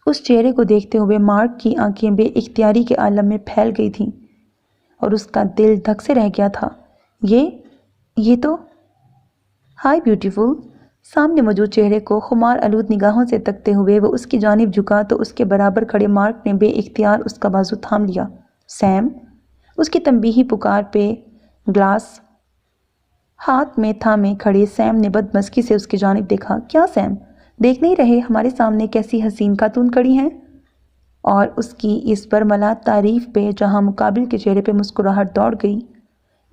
اس چہرے کو دیکھتے ہوئے مارک کی آنکھیں بے اختیاری کے عالم میں پھیل گئی تھیں اور اس کا دل دھک سے رہ گیا تھا۔ یہ تو ہائی بیوٹیفل۔ سامنے موجود چہرے کو خمار آلود نگاہوں سے تکتے ہوئے وہ اس کی جانب جھکا تو اس کے برابر کھڑے مارک نے بے اختیار اس کا بازو تھام لیا۔ سیم، اس کی تنبیہی پکار پہ گلاس ہاتھ میں تھامے کھڑے سیم نے بدمزگی سے اس کی جانب دیکھا۔ کیا سیم، دیکھ نہیں رہے ہمارے سامنے کیسی حسین خاتون کھڑی ہیں؟ اور اس کی اس برملا تعریف پہ جہاں مقابل کے چہرے پہ مسکراہٹ دوڑ گئی،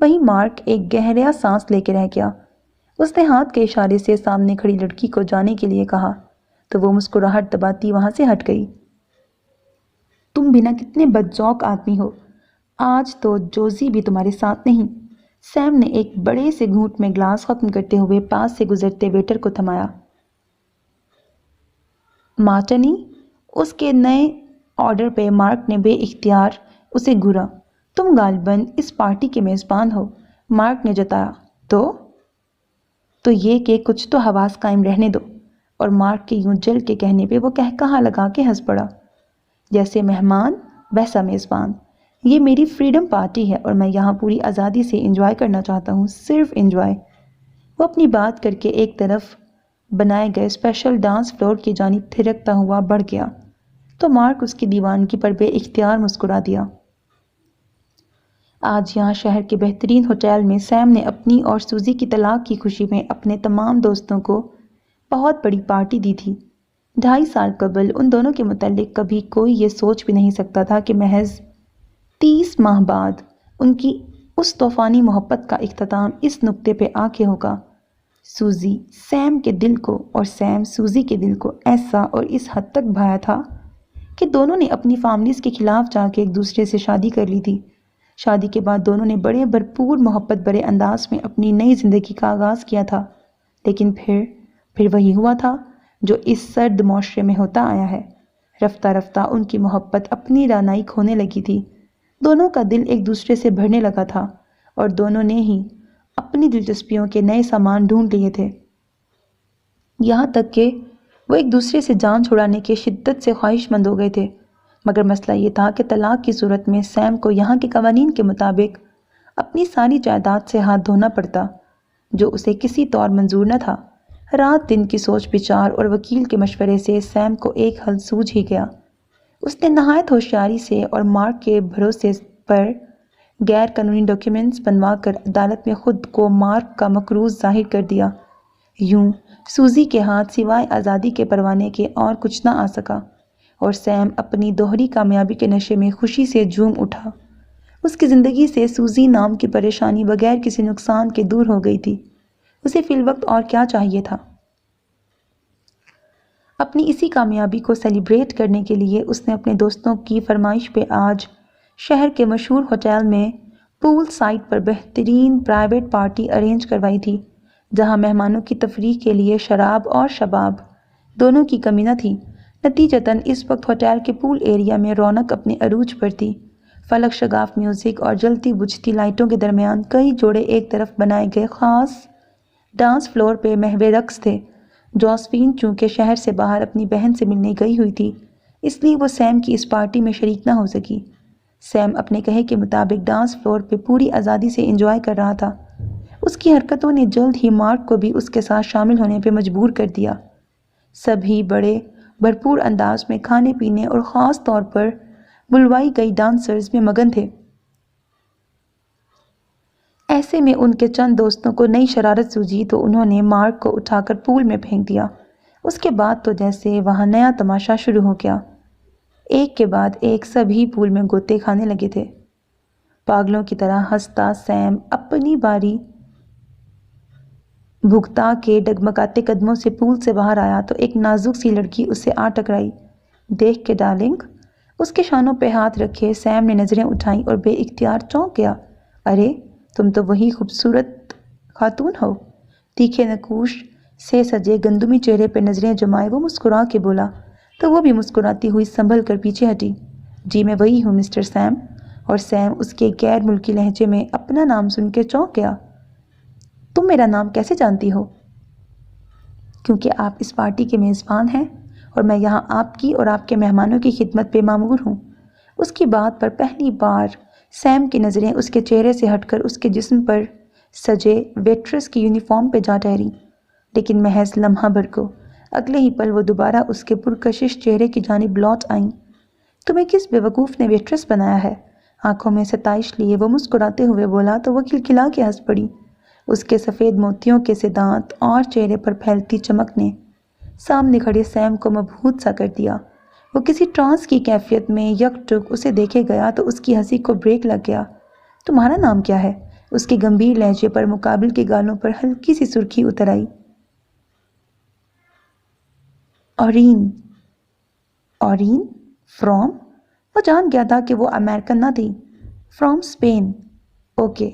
وہیں مارک ایک گہرا سانس لے کے رہ گیا۔ اس نے ہاتھ کے اشارے سے سامنے کھڑی لڑکی کو جانے کے لیے کہا تو وہ مسکراہٹ دباتی وہاں سے ہٹ گئی۔ تم بنا کتنے بدذوق آدمی ہو، آج تو جوزی بھی تمہارے ساتھ نہیں۔ سیم نے ایک بڑے سے گھونٹ میں گلاس ختم کرتے ہوئے پاس سے گزرتے ویٹر کو تھمایا۔ مارٹنی، اس کے نئے آرڈر پہ مارک نے بے اختیار اسے گھورا۔ تم غالباً اس پارٹی کے میزبان ہو، مارک نے جتایا۔ تو یہ کہ کچھ تو حواس قائم رہنے دو۔ اور مارک کے یوں جل کے کہنے پہ وہ کہا لگا کے ہنس پڑا۔ جیسے مہمان ویسا میزبان، یہ میری فریڈم پارٹی ہے اور میں یہاں پوری آزادی سے انجوائے کرنا چاہتا ہوں، صرف انجوائے۔ وہ اپنی بات کر کے ایک طرف بنائے گئے اسپیشل ڈانس فلور کی جانب تھرکتا ہوا بڑھ گیا تو مارک اس کی دیوانگی پر بے اختیار مسکرا دیا۔ آج یہاں شہر کے بہترین ہوٹل میں سیم نے اپنی اور سوزی کی طلاق کی خوشی میں اپنے تمام دوستوں کو بہت بڑی پارٹی دی تھی۔ 2.5 سال قبل ان دونوں کے متعلق کبھی کوئی یہ سوچ بھی نہیں سکتا تھا کہ محض 30 ماہ بعد ان کی اس طوفانی محبت کا اختتام اس نقطے پہ آ کے ہوگا۔ سوزی سیم کے دل کو اور سیم سوزی کے دل کو ایسا اور اس حد تک بھایا تھا کہ دونوں نے اپنی فیملیز کے خلاف جا کے ایک دوسرے سے شادی کر لی تھی۔ شادی کے بعد دونوں نے بڑے بھرپور محبت بھرے انداز میں اپنی نئی زندگی کا آغاز کیا تھا، لیکن پھر وہی ہوا تھا جو اس سرد معاشرے میں ہوتا آیا ہے۔ رفتہ رفتہ ان کی محبت اپنی رعنائی کھونے لگی تھی، دونوں کا دل ایک دوسرے سے بھرنے لگا تھا اور دونوں نے ہی اپنی دلچسپیوں کے نئے سامان ڈھونڈ لیے تھے، یہاں تک کہ وہ ایک دوسرے سے جان چھڑانے کے شدت سے خواہش مند ہو گئے تھے۔ مگر مسئلہ یہ تھا کہ طلاق کی صورت میں سیم کو یہاں کے قوانین کے مطابق اپنی ساری جائیداد سے ہاتھ دھونا پڑتا، جو اسے کسی طور منظور نہ تھا۔ رات دن کی سوچ بچار اور وکیل کے مشورے سے سیم کو ایک حل سوجھ ہی گیا۔ اس نے نہایت ہوشیاری سے اور مارک کے بھروسے پر غیر قانونی ڈاکیومنٹس بنوا کر عدالت میں خود کو مارک کا مقروض ظاہر کر دیا۔ یوں سوزی کے ہاتھ سوائے آزادی کے پروانے کے اور کچھ نہ آ سکا اور سیم اپنی دوہری کامیابی کے نشے میں خوشی سے جھوم اٹھا۔ اس کی زندگی سے سوزی نام کی پریشانی بغیر کسی نقصان کے دور ہو گئی تھی۔ اسے فی الوقت اور کیا چاہیے تھا؟ اپنی اسی کامیابی کو سیلیبریٹ کرنے کے لیے اس نے اپنے دوستوں کی فرمائش پہ آج شہر کے مشہور ہوٹل میں پول سائٹ پر بہترین پرائیویٹ پارٹی ارینج کروائی تھی، جہاں مہمانوں کی تفریح کے لیے شراب اور شباب دونوں کی کمی نہ تھی۔ نتیجتاً اس وقت ہوٹل کے پول ایریا میں رونق اپنے عروج پر تھی۔ فلک شگاف میوزک اور جلتی بجھتی لائٹوں کے درمیان کئی جوڑے ایک طرف بنائے گئے خاص ڈانس فلور پہ محو رقص تھے۔ جوزفین چونکہ شہر سے باہر اپنی بہن سے ملنے گئی ہوئی تھی، اس لیے وہ سیم کی اس پارٹی میں شریک نہ ہو سکی۔ سیم اپنے کہے کے مطابق ڈانس فلور پہ پوری آزادی سے انجوائے کر رہا تھا۔ اس کی حرکتوں نے جلد ہی مارک کو بھی اس کے ساتھ شامل ہونے پہ مجبور کر دیا۔ سبھی بڑے بھرپور انداز میں کھانے پینے اور خاص طور پر بلوائی گئی ڈانسرز میں مگن تھے۔ ایسے میں ان کے چند دوستوں کو نئی شرارت سوجی تو انہوں نے مارک کو اٹھا کر پول میں پھینک دیا۔ اس کے بعد تو جیسے وہاں نیا تماشا شروع ہو گیا۔ ایک کے بعد ایک سبھی پول میں گوتے کھانے لگے تھے۔ پاگلوں کی طرح ہنستا سیم اپنی باری بھگتا کے ڈگمگاتے قدموں سے پول سے باہر آیا تو ایک نازک سی لڑکی اس سے آ ٹکرائی۔ دیکھ کے ڈارلنگ، اس کے شانوں پہ ہاتھ رکھے سیم نے نظریں اٹھائیں اور بے اختیار چونک گیا۔ ارے تم تو وہی خوبصورت خاتون ہو۔ تیکھے نقوش سے سجے گندمی چہرے پہ نظریں جمائے وہ مسکرا کے بولا تو وہ بھی مسکراتی ہوئی سنبھل کر پیچھے ہٹی۔ جی میں وہی ہوں مسٹر سیم۔ اور سیم اس کے غیر ملکی لہجے میں اپنا نام سن کے چونک گیا۔ تم میرا نام کیسے جانتی ہو؟ کیونکہ آپ اس پارٹی کے میزبان ہیں اور میں یہاں آپ کی اور آپ کے مہمانوں کی خدمت پہ مامور ہوں۔ اس کی بات پر پہلی بار سیم کی نظریں اس کے چہرے سے ہٹ کر اس کے جسم پر سجے ویٹریس کی یونیفارم پہ جا ٹھہری، لیکن محض لمحہ بھر کو۔ اگلے ہی پل وہ دوبارہ اس کے پرکشش چہرے کی جانب لوٹ آئیں۔ تمہیں کس بیوقوف نے ویٹریس بنایا ہے؟ آنکھوں میں ستائش لیے وہ مسکراتے ہوئے بولا تو وہ کھلکھلا کے ہنس پڑی۔ اس کے سفید موتیوں کے سے دانت اور چہرے پر پھیلتی چمک نے سامنے کھڑے سیم کو مبہوت سا کر دیا۔ وہ کسی ٹرانس کی کیفیت میں یک ٹک اسے دیکھے گیا تو اس کی ہنسی کو بریک لگ گیا۔ تمہارا نام کیا ہے؟ اس کے گمبھیر لہجے پر مقابل کے گالوں پر ہلکی سی سرخی اتر آئی۔ اورین۔ اورین؟ فرام؟ وہ جان گیا تھا کہ وہ امریکن نہ تھی۔ From Spain. اوکے،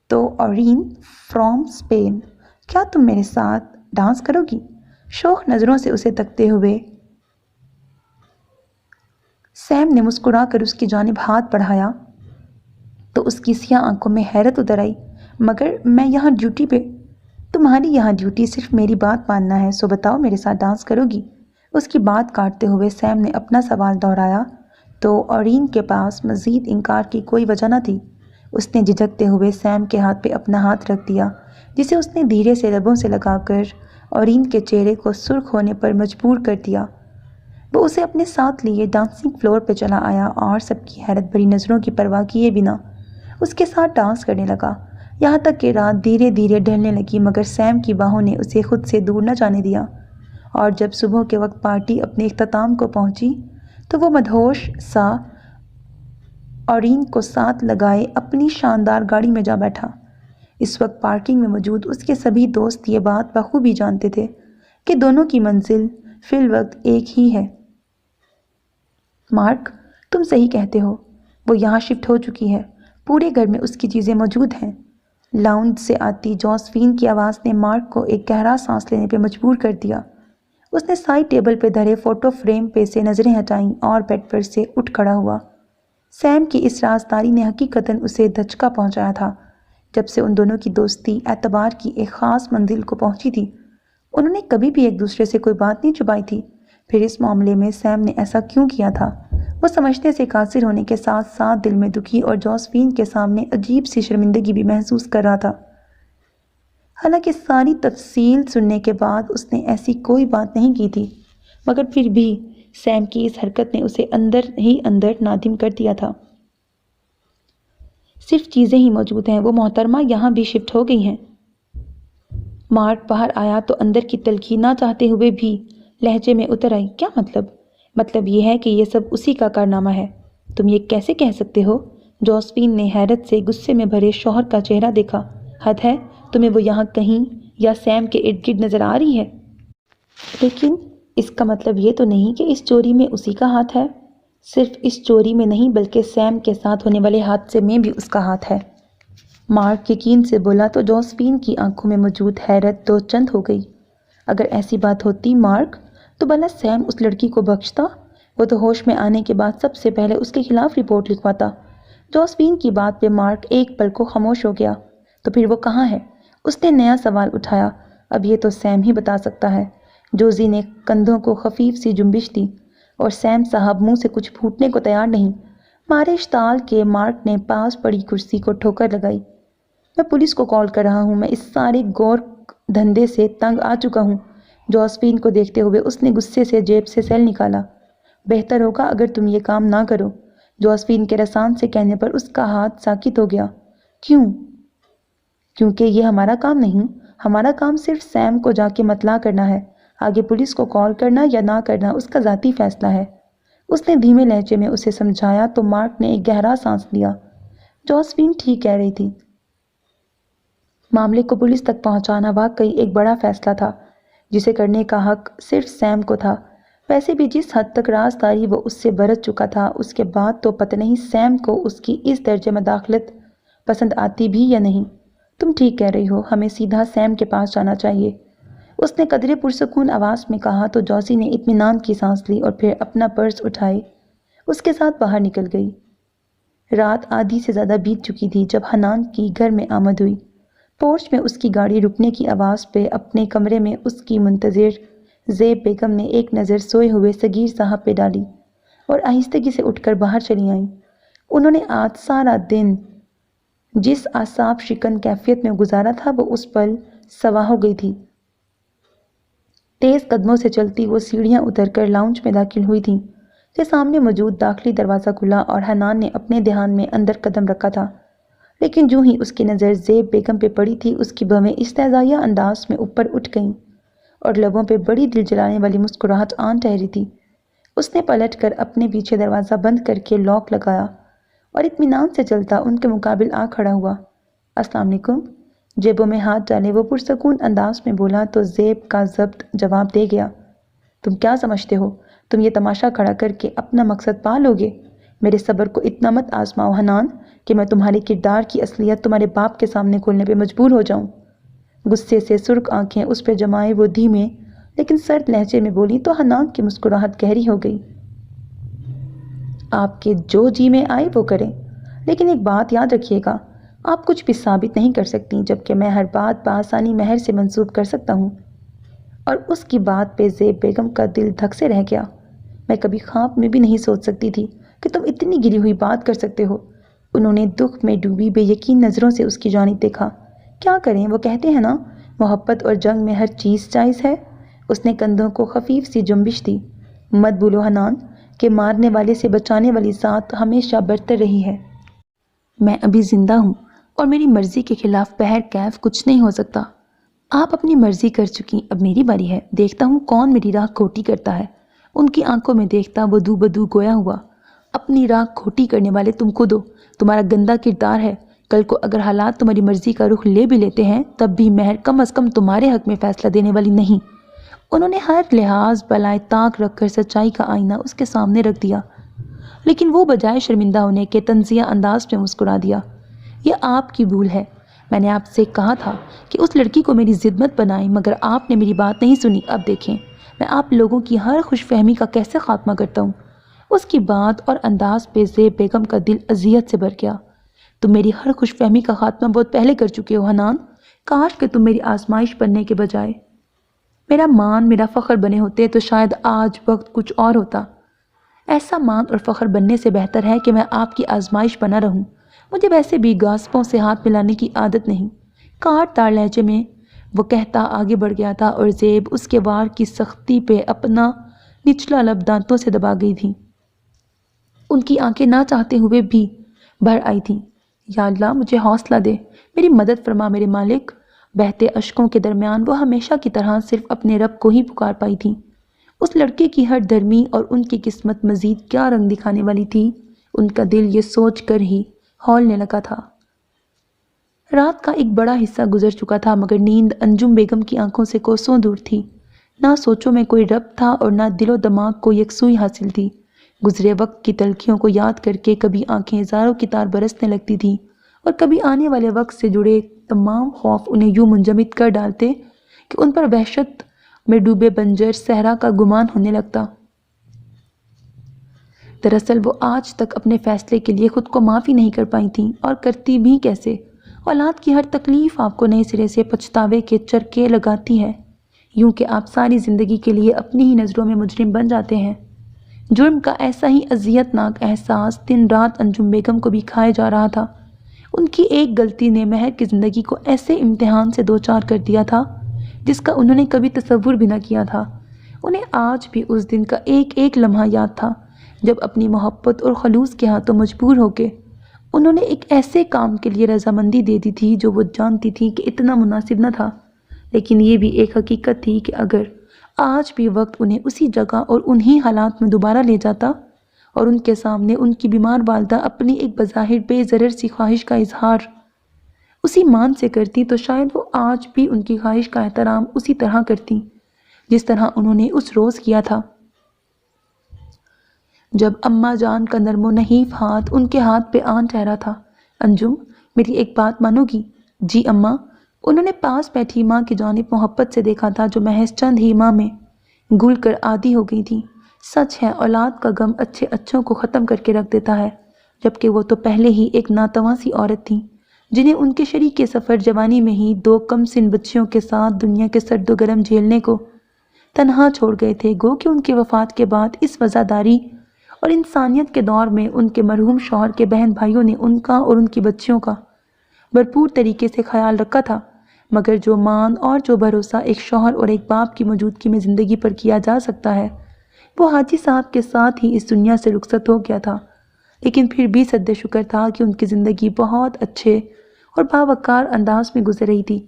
تو اورین فرام اسپین، کیا تم میرے ساتھ ڈانس کرو گی؟ شوق نظروں سے اسے تکتے ہوئے سیم نے مسکرا کر اس کی جانب ہاتھ بڑھایا تو اس کی سیاہ آنکھوں میں حیرت اتر آئی۔ مگر میں یہاں ڈیوٹی پہ۔ تمہاری یہاں ڈیوٹی صرف میری بات ماننا ہے، سو بتاؤ میرے ساتھ ڈانس کرو گی؟ اس کی بات کاٹتے ہوئے سیم نے اپنا سوال دہرایا تو اورین کے پاس مزید انکار کی کوئی وجہ نہ تھی۔ اس نے جھجکتے ہوئے سیم کے ہاتھ پہ اپنا ہاتھ رکھ دیا جسے اس نے دھیرے سے لبوں سے لگا کر اورین کے چہرے کو سرخ ہونے پر مجبور کر دیا۔ وہ اسے اپنے ساتھ لیے ڈانسنگ فلور پہ چلا آیا اور سب کی حیرت بھری نظروں کی پرواہ کیے بنا اس کے ساتھ ڈانس کرنے لگا، یہاں تک کہ رات دھیرے دھیرے ڈھلنے لگی مگر سیم کی باہوں نے اسے خود سے دور نہ جانے دیا۔ اور جب صبح کے وقت پارٹی اپنے اختتام کو پہنچی تو وہ مدہوش سا اورین کو ساتھ لگائے اپنی شاندار گاڑی میں جا بیٹھا۔ اس وقت پارکنگ میں موجود اس کے سبھی دوست یہ بات بخوبی جانتے تھے کہ دونوں کی منزل فی الوقت ایک ہی ہے۔ مارک، تم صحیح کہتے ہو، وہ یہاں شفٹ ہو چکی ہے، پورے گھر میں اس کی چیزیں موجود ہیں۔ لاؤنج سے آتی جوزفین کی آواز نے مارک کو ایک گہرا سانس لینے پہ مجبور کر دیا۔ اس نے سائڈ ٹیبل پہ دھرے فوٹو فریم پہ سے نظریں ہٹائیں اور بیڈ پر سے اٹھ کھڑا ہوا۔ سیم کی اس رازداری نے حقیقتاً اسے دھچکا پہنچایا تھا۔ جب سے ان دونوں کی دوستی اعتبار کی ایک خاص منزل کو پہنچی تھی، انہوں نے کبھی بھی ایک دوسرے سے کوئی بات نہیں چھپائی تھی۔ پھر اس معاملے میں سیم نے ایسا کیوں کیا تھا؟ وہ سمجھنے سے قاصر ہونے کے ساتھ ساتھ دل میں دکھی اور جوزفین کے سامنے عجیب سی شرمندگی بھی محسوس کر رہا تھا۔ حالانکہ ساری تفصیل سننے کے بعد اس نے ایسی کوئی بات نہیں کی تھی، مگر پھر بھی سیم کی اس حرکت نے اسے اندر ہی اندر نادم کر دیا تھا۔ صرف چیزیں ہی موجود ہیں، وہ محترمہ یہاں بھی شفٹ ہو گئی ہیں۔ مارک باہر آیا تو اندر کی تلخی نہ چاہتے ہوئے بھی لہجے میں اتر آئی۔ کیا مطلب؟ مطلب یہ ہے کہ یہ سب اسی کا کارنامہ ہے۔ تم یہ کیسے کہہ سکتے ہو؟ جوزفین نے حیرت سے غصے میں بھرے شوہر کا چہرہ دیکھا۔ حد ہے، تمہیں وہ یہاں کہیں یا سیم کے ارد گرد نظر آ رہی ہے؟ لیکن اس کا مطلب یہ تو نہیں کہ اس چوری میں اسی کا ہاتھ ہے۔ صرف اس چوری میں نہیں بلکہ سیم کے ساتھ ہونے والے حادثے میں بھی اس کا ہاتھ ہے۔ مارک یقین سے بولا تو جوزفین کی آنکھوں میں موجود حیرت دو چند ہو گئی۔ اگر ایسی بات ہوتی مارک، تو بھلا سیم اس لڑکی کو بخشتا؟ وہ تو ہوش میں آنے کے بعد سب سے پہلے اس کے خلاف رپورٹ لکھواتا۔ جوزفین کی بات پہ مارک ایک پل کو خاموش ہو گیا۔ تو پھر وہ کہاں ہے؟ اس نے نیا سوال اٹھایا۔ اب یہ تو سیم ہی بتا سکتا ہے۔ جوزی نے کندھوں کو خفیف سی جنبش دی اور سیم صاحب منہ سے کچھ پھوٹنے کو تیار نہیں۔ مارے اشتعال کے مارک نے پاس پڑی کرسی کو ٹھوکر لگائی۔ میں پولیس کو کال کر رہا ہوں، میں اس سارے گور دھندے سے تنگ آ چکا ہوں۔ جوزفین کو دیکھتے ہوئے اس نے غصے سے جیب سے سیل نکالا۔ بہتر ہوگا اگر تم یہ کام نہ کرو، جوزفین کے رسان سے کہنے پر اس کا ہاتھ ساکت ہو گیا۔ کیوں؟ کیونکہ یہ ہمارا کام نہیں۔ ہمارا کام صرف سیم کو جا کے مطلع کرنا ہے۔ آگے پولیس کو کال کرنا یا نہ کرنا اس کا ذاتی فیصلہ ہے۔ اس نے دھیمے لہجے میں اسے سمجھایا تو مارک نے ایک گہرا سانس لیا۔ جوزفین ٹھیک کہہ رہی تھی۔ معاملے کو پولیس تک پہنچانا واقعی ایک بڑا فیصلہ تھا جسے کرنے کا حق صرف سیم کو تھا۔ ویسے بھی جس حد تک رازداری وہ اس سے برت چکا تھا، اس کے بعد تو پتہ نہیں سیم کو اس کی اس درجے مداخلت پسند آتی بھی یا نہیں۔ تم ٹھیک کہہ رہی ہو، ہمیں سیدھا سیم کے پاس جانا چاہیے، اس نے قدرے پرسکون آواز میں کہا تو جوزی نے اطمینان کی سانس لی اور پھر اپنا پرس اٹھائے اس کے ساتھ باہر نکل گئی۔ رات آدھی سے زیادہ بیت چکی تھی جب حنان کی گھر میں آمد ہوئی۔ پورچ میں اس کی گاڑی رکنے کی آواز پہ اپنے کمرے میں اس کی منتظر زیب بیگم نے ایک نظر سوئے ہوئے صغیر صاحب پہ ڈالی اور آہستگی سے اٹھ کر باہر چلی آئیں۔ انہوں نے آج سارا دن جس اعصاب شکن کیفیت میں گزارا تھا وہ اس پل سوا ہو گئی تھی۔ تیز قدموں سے چلتی وہ سیڑھیاں اتر کر لاؤنج میں داخل ہوئی تھیں۔ سے سامنے موجود داخلی دروازہ کھلا اور حنان نے اپنے دھیان میں اندر قدم رکھا تھا، لیکن جو ہی اس کی نظر زیب بیگم پہ پڑی تھی اس کی بھویں استہزائیہ انداز میں اوپر اٹھ گئیں اور لبوں پہ بڑی دل جلانے والی مسکراہٹ آن ٹھہری تھی۔ اس نے پلٹ کر اپنے پیچھے دروازہ بند کر کے لاک لگایا اور اطمینان سے چلتا ان کے مقابل آ کھڑا ہوا۔ السلام علیکم، جیبوں میں ہاتھ ڈالے وہ پرسکون انداز میں بولا تو زیب کا ضبط جواب دے گیا، تم کیا سمجھتے ہو تم یہ تماشا کھڑا کر کے اپنا مقصد پا لوگے؟ میرے صبر کو اتنا مت آزماؤ حنان کہ میں تمہارے کردار کی اصلیت تمہارے باپ کے سامنے کھولنے پہ مجبور ہو جاؤں۔ غصے سے سرخ آنکھیں اس پہ جمائے وہ دھیمے لیکن سرد لہجے میں بولی تو حنان کی مسکراہٹ گہری ہو گئی۔ آپ کے جو جی میں آئے وہ کریں، لیکن ایک بات یاد رکھیے گا، آپ کچھ بھی ثابت نہیں کر سکتی، جبکہ میں ہر بات بآسانی مہر سے منسوب کر سکتا ہوں۔ اور اس کی بات پہ زیب بیگم کا دل دھک سے رہ گیا۔ میں کبھی خواب میں بھی نہیں سوچ سکتی تھی کہ تم اتنی گری ہوئی بات کر سکتے ہو۔ انہوں نے دکھ میں ڈوبی بے یقین نظروں سے اس کی جانب دیکھا۔ کیا کریں، وہ کہتے ہیں نا، محبت اور جنگ میں ہر چیز جائز ہے۔ اس نے کندھوں کو خفیف سی جنبش دی۔ مت بھولو حنان کہ مارنے والے سے بچانے والی ذات ہمیشہ برتر رہی ہے۔ میں ابھی زندہ ہوں اور میری مرضی کے خلاف بہر کیف کچھ نہیں ہو سکتا۔ آپ اپنی مرضی کر چکی، اب میری باری ہے، دیکھتا ہوں کون میری راہ کھوٹی کرتا ہے۔ ان کی آنکھوں میں دیکھتا وہ دو بدو گویا ہوا، اپنی راہ کھوٹی کرنے والے تم خود ہو، تمہارا گندا کردار ہے۔ کل کو اگر حالات تمہاری مرضی کا رخ لے بھی لیتے ہیں تب بھی مہر کم از کم تمہارے حق میں فیصلہ دینے والی نہیں۔ انہوں نے ہر لحاظ بالائے طاق رکھ کر سچائی کا آئینہ اس کے سامنے رکھ دیا، لیکن وہ بجائے شرمندہ ہونے کے طنزیہ انداز میں مسکرا دیا۔ یہ آپ کی بھول ہے، میں نے آپ سے کہا تھا کہ اس لڑکی کو میری ضد مت بنائیں، مگر آپ نے میری بات نہیں سنی۔ اب دیکھیں میں آپ لوگوں کی ہر خوش فہمی کا کیسے خاتمہ کرتا ہوں۔ اس کی بات اور انداز پہ زیب بیگم کا دل اذیت سے بھر گیا۔ تم میری ہر خوش فہمی کا خاتمہ بہت پہلے کر چکے ہو حنان، کاش کہ تم میری آزمائش بننے کے بجائے میرا مان، میرا فخر بنے ہوتے تو شاید آج وقت کچھ اور ہوتا۔ ایسا مان اور فخر بننے سے بہتر ہے کہ میں آپ کی آزمائش بنا رہوں۔ مجھے ویسے بھی گاسپوں سے ہاتھ ملانے کی عادت نہیں، کاٹ تار لہجے میں وہ کہتا آگے بڑھ گیا تھا اور زیب اس کے وار کی سختی پہ اپنا نچلا لب دانتوں سے دبا گئی تھی۔ ان کی آنکھیں نہ چاہتے ہوئے بھی بھر آئی تھیں۔ یا اللہ مجھے حوصلہ دے، میری مدد فرما میرے مالک۔ بہتے اشکوں کے درمیان وہ ہمیشہ کی طرح صرف اپنے رب کو ہی پکار پائی تھی۔ اس لڑکے کی ہر دھرمی اور ان کی قسمت مزید کیا رنگ دکھانے والی تھی، ان کا دل یہ سوچ کر ہی ہولنے لگا تھا۔ رات کا ایک بڑا حصہ گزر چکا تھا مگر نیند انجم بیگم کی آنکھوں سے کوسوں دور تھی۔ نہ سوچوں میں کوئی ربط تھا اور نہ دل و دماغ کو یکسوئی حاصل تھی۔ گزرے وقت کی تلخیوں کو یاد کر کے کبھی آنکھیں زاروں کی طرح برسنے لگتی تھیں اور کبھی آنے والے وقت سے جڑے تمام خوف انہیں یوں منجمد کر ڈالتے کہ ان پر وحشت میں ڈوبے بنجر صحرا کا گمان ہونے لگتا۔ دراصل وہ آج تک اپنے فیصلے کے لیے خود کو معافی نہیں کر پائی تھیں، اور کرتی بھی کیسے؟ اولاد کی ہر تکلیف آپ کو نئے سرے سے پچھتاوے کے چرکے لگاتی ہے، یوں کہ آپ ساری زندگی کے لیے اپنی ہی نظروں میں مجرم بن جاتے ہیں۔ جرم کا ایسا ہی اذیت ناک احساس دن رات انجم بیگم کو بھی کھائے جا رہا تھا۔ ان کی ایک غلطی نے مہر کی زندگی کو ایسے امتحان سے دوچار کر دیا تھا جس کا انہوں نے کبھی تصور بھی نہ کیا تھا۔ انہیں آج بھی اس دن کا ایک ایک لمحہ یاد تھا جب اپنی محبت اور خلوص کے ہاتھوں مجبور ہو کے انہوں نے ایک ایسے کام کے لیے رضامندی دے دی تھی جو وہ جانتی تھی کہ اتنا مناسب نہ تھا، لیکن یہ بھی ایک حقیقت تھی کہ اگر آج بھی وقت انہیں اسی جگہ اور انہی حالات میں دوبارہ لے جاتا اور ان کے سامنے ان کی بیمار والدہ اپنی ایک بظاہر بے ضرر سی خواہش کا اظہار اسی مان سے کرتی تو شاید وہ آج بھی ان کی خواہش کا احترام اسی طرح کرتی جس طرح انہوں نے اس روز کیا تھا جب اماں جان کا نرم و نحیف ہاتھ ان کے ہاتھ پہ آن ٹھہرا تھا۔ انجم میری ایک بات مانو گی؟ جی اماں۔ انہوں نے پاس بیٹھی ماں کی جانب محبت سے دیکھا تھا جو محض چند ہی ماہ میں گھل کر عادی ہو گئی تھی۔ سچ ہے اولاد کا غم اچھے اچھوں کو ختم کر کے رکھ دیتا ہے، جبکہ وہ تو پہلے ہی ایک ناتواں سی عورت تھی جنہیں ان کے شریک سفر جوانی میں ہی دو کم سن بچیوں کے ساتھ دنیا کے سرد و گرم جھیلنے کو تنہا چھوڑ گئے تھے۔ گو کہ ان کے وفات کے بعد اس وفاداری اور انسانیت کے دور میں ان کے مرحوم شوہر کے بہن بھائیوں نے ان کا اور ان کی بچیوں کا بھرپور طریقے سے خیال رکھا تھا، مگر جو مان اور جو بھروسہ ایک شوہر اور ایک باپ کی موجودگی میں زندگی پر کیا جا سکتا ہے وہ حاجی صاحب کے ساتھ ہی اس دنیا سے رخصت ہو گیا تھا، لیکن پھر بھی سد شکر تھا کہ ان کی زندگی بہت اچھے اور باوقار انداز میں گزر رہی تھی۔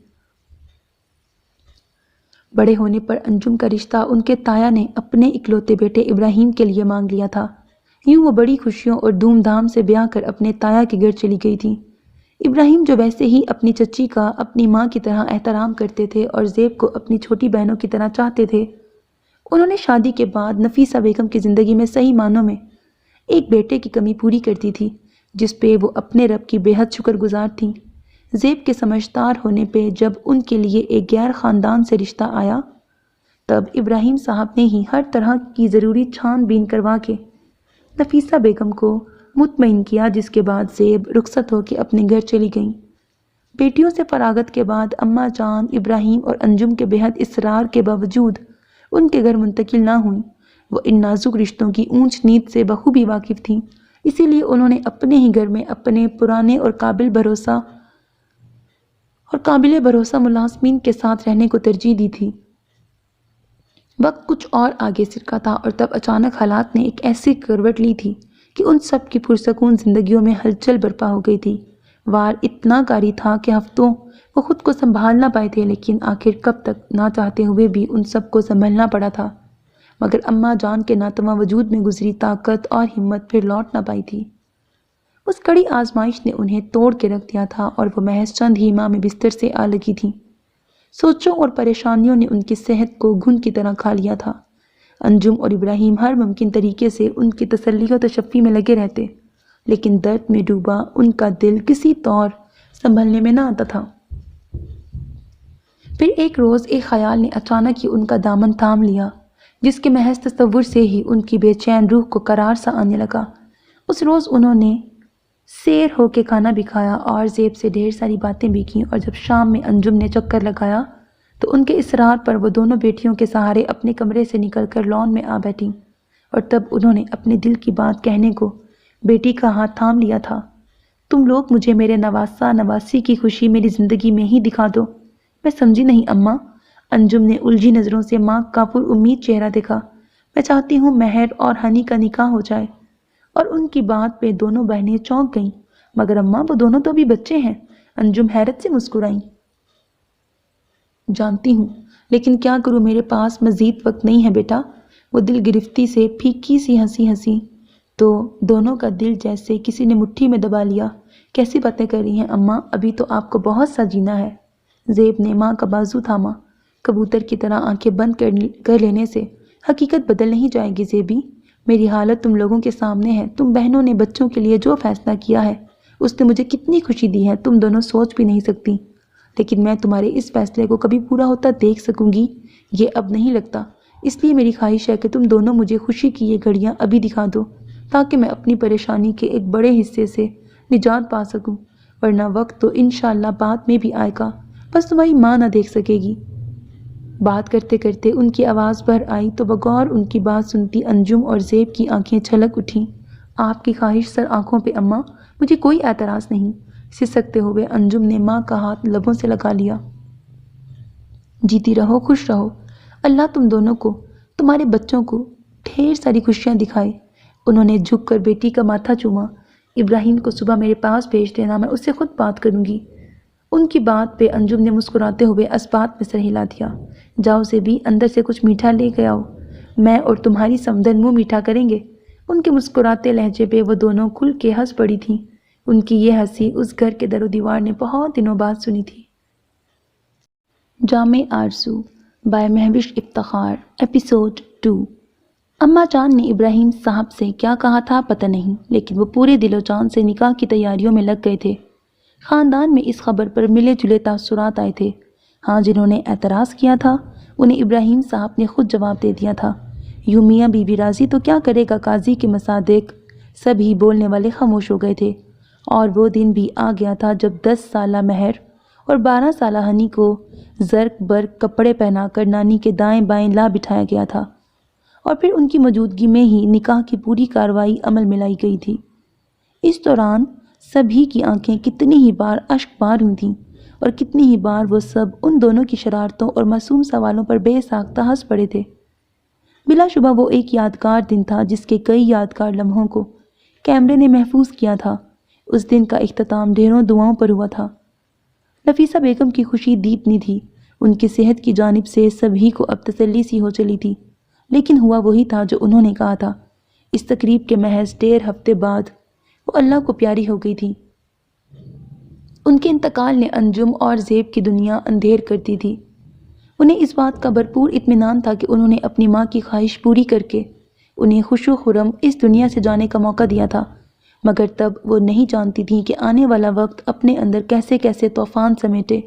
بڑے ہونے پر انجم کا رشتہ ان کے تایا نے اپنے اکلوتے بیٹے ابراہیم کے لیے مانگ لیا تھا۔ یوں وہ بڑی خوشیوں اور دھوم دھام سے بیاہ کر اپنے تایا کے گھر چلی گئی تھی۔ ابراہیم جو ویسے ہی اپنی چچی کا اپنی ماں کی طرح احترام کرتے تھے اور زیب کو اپنی چھوٹی بہنوں کی طرح چاہتے تھے، انہوں نے شادی کے بعد نفیسہ بیگم کی زندگی میں صحیح معنوں میں ایک بیٹے کی کمی پوری کر دی تھی، جس پہ وہ اپنے رب کی بے حد شکر گزار تھیں۔ زیب کے سمجھدار ہونے پہ جب ان کے لیے ایک غیر خاندان سے رشتہ آیا، تب ابراہیم صاحب نے ہی ہر طرح کی ضروری چھان بین کروا کے نفیسہ بیگم کو مطمئن کیا، جس کے بعد زیب رخصت ہو کے اپنے گھر چلی گئیں۔ بیٹیوں سے فراغت کے بعد اماں جان ابراہیم اور انجم کے بے حد اصرار کے باوجود ان کے گھر منتقل نہ ہوئیں۔ وہ ان نازک رشتوں کی اونچ نیچ سے بخوبی واقف تھیں، اسی لیے انہوں نے اپنے ہی گھر میں اپنے پرانے اور قابل بھروسہ ملازمین کے ساتھ رہنے کو ترجیح دی تھی۔ وقت کچھ اور آگے سرکا تھا اور تب اچانک حالات نے ایک ایسی کروٹ لی تھی کہ ان سب کی پرسکون زندگیوں میں ہلچل برپا ہو گئی تھی۔ وار اتنا کاری تھا کہ ہفتوں وہ خود کو سنبھال نہ پائے تھے، لیکن آخر کب تک نہ چاہتے ہوئے بھی ان سب کو سنبھلنا پڑا تھا۔ مگر اماں جان کے ناتواں وجود میں گزری طاقت اور ہمت پھر لوٹ نہ پائی تھی۔ اس کڑی آزمائش نے انہیں توڑ کے رکھ دیا تھا اور وہ محض چند ہی ماہ میں بستر سے آ لگی تھیں۔ سوچوں اور پریشانیوں نے ان کی صحت کو گھن کی طرح کھا لیا تھا۔ انجم اور ابراہیم ہر ممکن طریقے سے ان کی تسلی و تشفی میں لگے رہتے، لیکن درد میں ڈوبا ان کا دل کسی طور سنبھلنے میں نہ آتا تھا۔ پھر ایک روز ایک خیال نے اچانک ہی ان کا دامن تھام لیا، جس کے محض تصور سے ہی ان کی بے چین روح کو قرار سا آنے لگا۔ اس روز انہوں نے سیر ہو کے کھانا بھی کھایا اور زیب سے ڈھیر ساری باتیں بھی کیں، اور جب شام میں انجم نے چکر لگایا تو ان کے اصرار پر وہ دونوں بیٹیوں کے سہارے اپنے کمرے سے نکل کر لان میں آ بیٹھیں، اور تب انہوں نے اپنے دل کی بات کہنے کو بیٹی کا ہاتھ تھام لیا تھا۔ تم لوگ مجھے میرے نواسہ نواسی کی خوشی میری زندگی میں ہی دکھا دو۔ میں سمجھی نہیں اماں۔ انجم نے الجھی نظروں سے ماں کا پر امید چہرہ دیکھا۔ میں چاہتی ہوں مہر اور ہنی کا نکاح ہو جائے۔ اور ان کی بات پہ دونوں بہنیں چونک گئیں۔ مگر اماں وہ دونوں تو بھی بچے ہیں، انجم حیرت سے مسکرائیں۔ جانتی ہوں، لیکن کیا کروں، میرے پاس مزید وقت نہیں ہے بیٹا، وہ دل گرفتی سے پھیکی سی ہنسی تو دونوں کا دل جیسے کسی نے مٹھی میں دبا لیا۔ کیسی باتیں کر رہی ہیں اماں، ابھی تو آپ کو بہت سا جینا ہے۔ زیب نے ماں کا بازو تھاما۔ کبوتر کی طرح آنکھیں بند کر لینے سے حقیقت بدل نہیں جائے گی زیبی۔ میری حالت تم لوگوں کے سامنے ہے۔ تم بہنوں نے بچوں کے لیے جو فیصلہ کیا ہے اس نے مجھے کتنی خوشی دی ہے، تم دونوں سوچ بھی نہیں سکتی۔ لیکن میں تمہارے اس فیصلے کو کبھی پورا ہوتا دیکھ سکوں گی یہ اب نہیں لگتا، اس لیے میری خواہش ہے کہ تم دونوں مجھے خوشی کی یہ گھڑیاں ابھی دکھا دو، تاکہ میں اپنی پریشانی کے ایک بڑے حصے سے نجات پا سکوں، ورنہ وقت تو انشاءاللہ بعد میں بھی آئے گا، بس تمہاری ماں نہ دیکھ سکے گی۔ بات کرتے کرتے ان کی آواز بھر آئی تو بغور ان کی بات سنتی انجم اور زیب کی آنکھیں چھلک اٹھیں۔ آپ کی خواہش سر آنکھوں پہ اماں، مجھے کوئی اعتراض نہیں۔ سسکتے ہوئے انجم نے ماں کا ہاتھ لبوں سے لگا لیا۔ جیتی رہو، خوش رہو، اللہ تم دونوں کو، تمہارے بچوں کو ڈھیر ساری خوشیاں دکھائے۔ انہوں نے جھک کر بیٹی کا ماتھا چوما۔ ابراہیم کو صبح میرے پاس بھیج دینا، میں اس سے خود بات کروں گی۔ ان کی بات پہ انجم نے مسکراتے ہوئے اسبات میں سر ہلا دیا۔ جاؤ زیبی، اندر سے کچھ میٹھا لے کے آؤ، میں اور تمہاری سمدن منہ میٹھا کریں گے۔ ان کے مسکراتے لہجے پہ وہ دونوں کھل کے ہنس پڑی تھیں۔ ان کی یہ ہنسی اس گھر کے در و دیوار نے بہت دنوں بعد سنی تھی۔ جامع آرزو بائے مہوش افتخار، ایپیسوڈ 2۔ اماں جان نے ابراہیم صاحب سے کیا کہا تھا پتہ نہیں، لیکن وہ پورے دل و جان سے نکاح کی تیاریوں میں لگ گئے تھے۔ خاندان میں اس خبر پر ملے جلے تاثرات آئے تھے۔ ہاں، جنہوں نے اعتراض کیا تھا انہیں ابراہیم صاحب نے خود جواب دے دیا تھا۔ یوں میاں بی بی راضی تو کیا کرے گا قاضی کے مصادق، سبھی بولنے والے خاموش ہو گئے تھے۔ اور وہ دن بھی آ گیا تھا جب 10 سالہ مہر اور 12 سالہ ہنی کو زرق برق کپڑے پہنا کر نانی کے دائیں بائیں لا بٹھایا گیا تھا، اور پھر ان کی موجودگی میں ہی نکاح کی پوری کارروائی عمل میں لائی گئی تھی۔ اس دوران سبھی کی آنکھیں کتنی ہی بار اشک بار ہوئی تھیں، اور کتنی ہی بار وہ سب ان دونوں کی شرارتوں اور معصوم سوالوں پر بے ساختہ ہنس پڑے تھے۔ بلا شبہ وہ ایک یادگار دن تھا جس کے کئی یادگار لمحوں کو کیمرے نے محفوظ کیا تھا۔ اس دن کا اختتام ڈھیروں دعاؤں پر ہوا تھا۔ نفیسہ بیگم کی خوشی دیپنی تھی۔ ان کی صحت کی جانب سے سبھی کو اب تسلی سی ہو چلی تھی، لیکن ہوا وہی تھا جو انہوں نے کہا تھا۔ اس تقریب کے محض 1.5 ہفتے بعد وہ اللہ کو پیاری ہو گئی تھی۔ ان کے انتقال نے انجم اور زیب کی دنیا اندھیر کر دی تھی۔ انہیں اس بات کا بھرپور اطمینان تھا کہ انہوں نے اپنی ماں کی خواہش پوری کر کے انہیں خوش و خرم اس دنیا سے جانے کا موقع دیا تھا، مگر تب وہ نہیں جانتی تھیں کہ آنے والا وقت اپنے اندر کیسے کیسے طوفان سمیٹے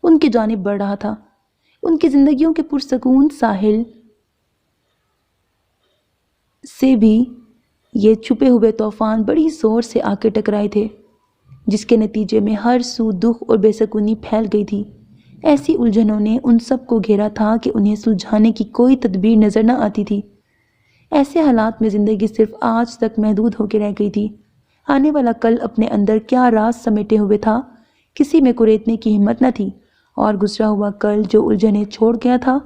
ان کی جانب بڑھ رہا تھا۔ ان کی زندگیوں کے پرسکون ساحل سے بھی یہ چھپے ہوئے طوفان بڑی زور سے آ کے ٹکرائے تھے، جس کے نتیجے میں ہر سو دکھ اور بے سکونی پھیل گئی تھی۔ ایسی الجھنوں نے ان سب کو گھیرا تھا کہ انہیں سلجھانے کی کوئی تدبیر نظر نہ آتی تھی۔ ایسے حالات میں زندگی صرف آج تک محدود ہو کے رہ گئی تھی۔ آنے والا کل اپنے اندر کیا راز سمیٹے ہوئے تھا، کسی میں کریدنے کی ہمت نہ تھی، اور گزرا ہوا کل جو الجھنیں چھوڑ گیا تھا،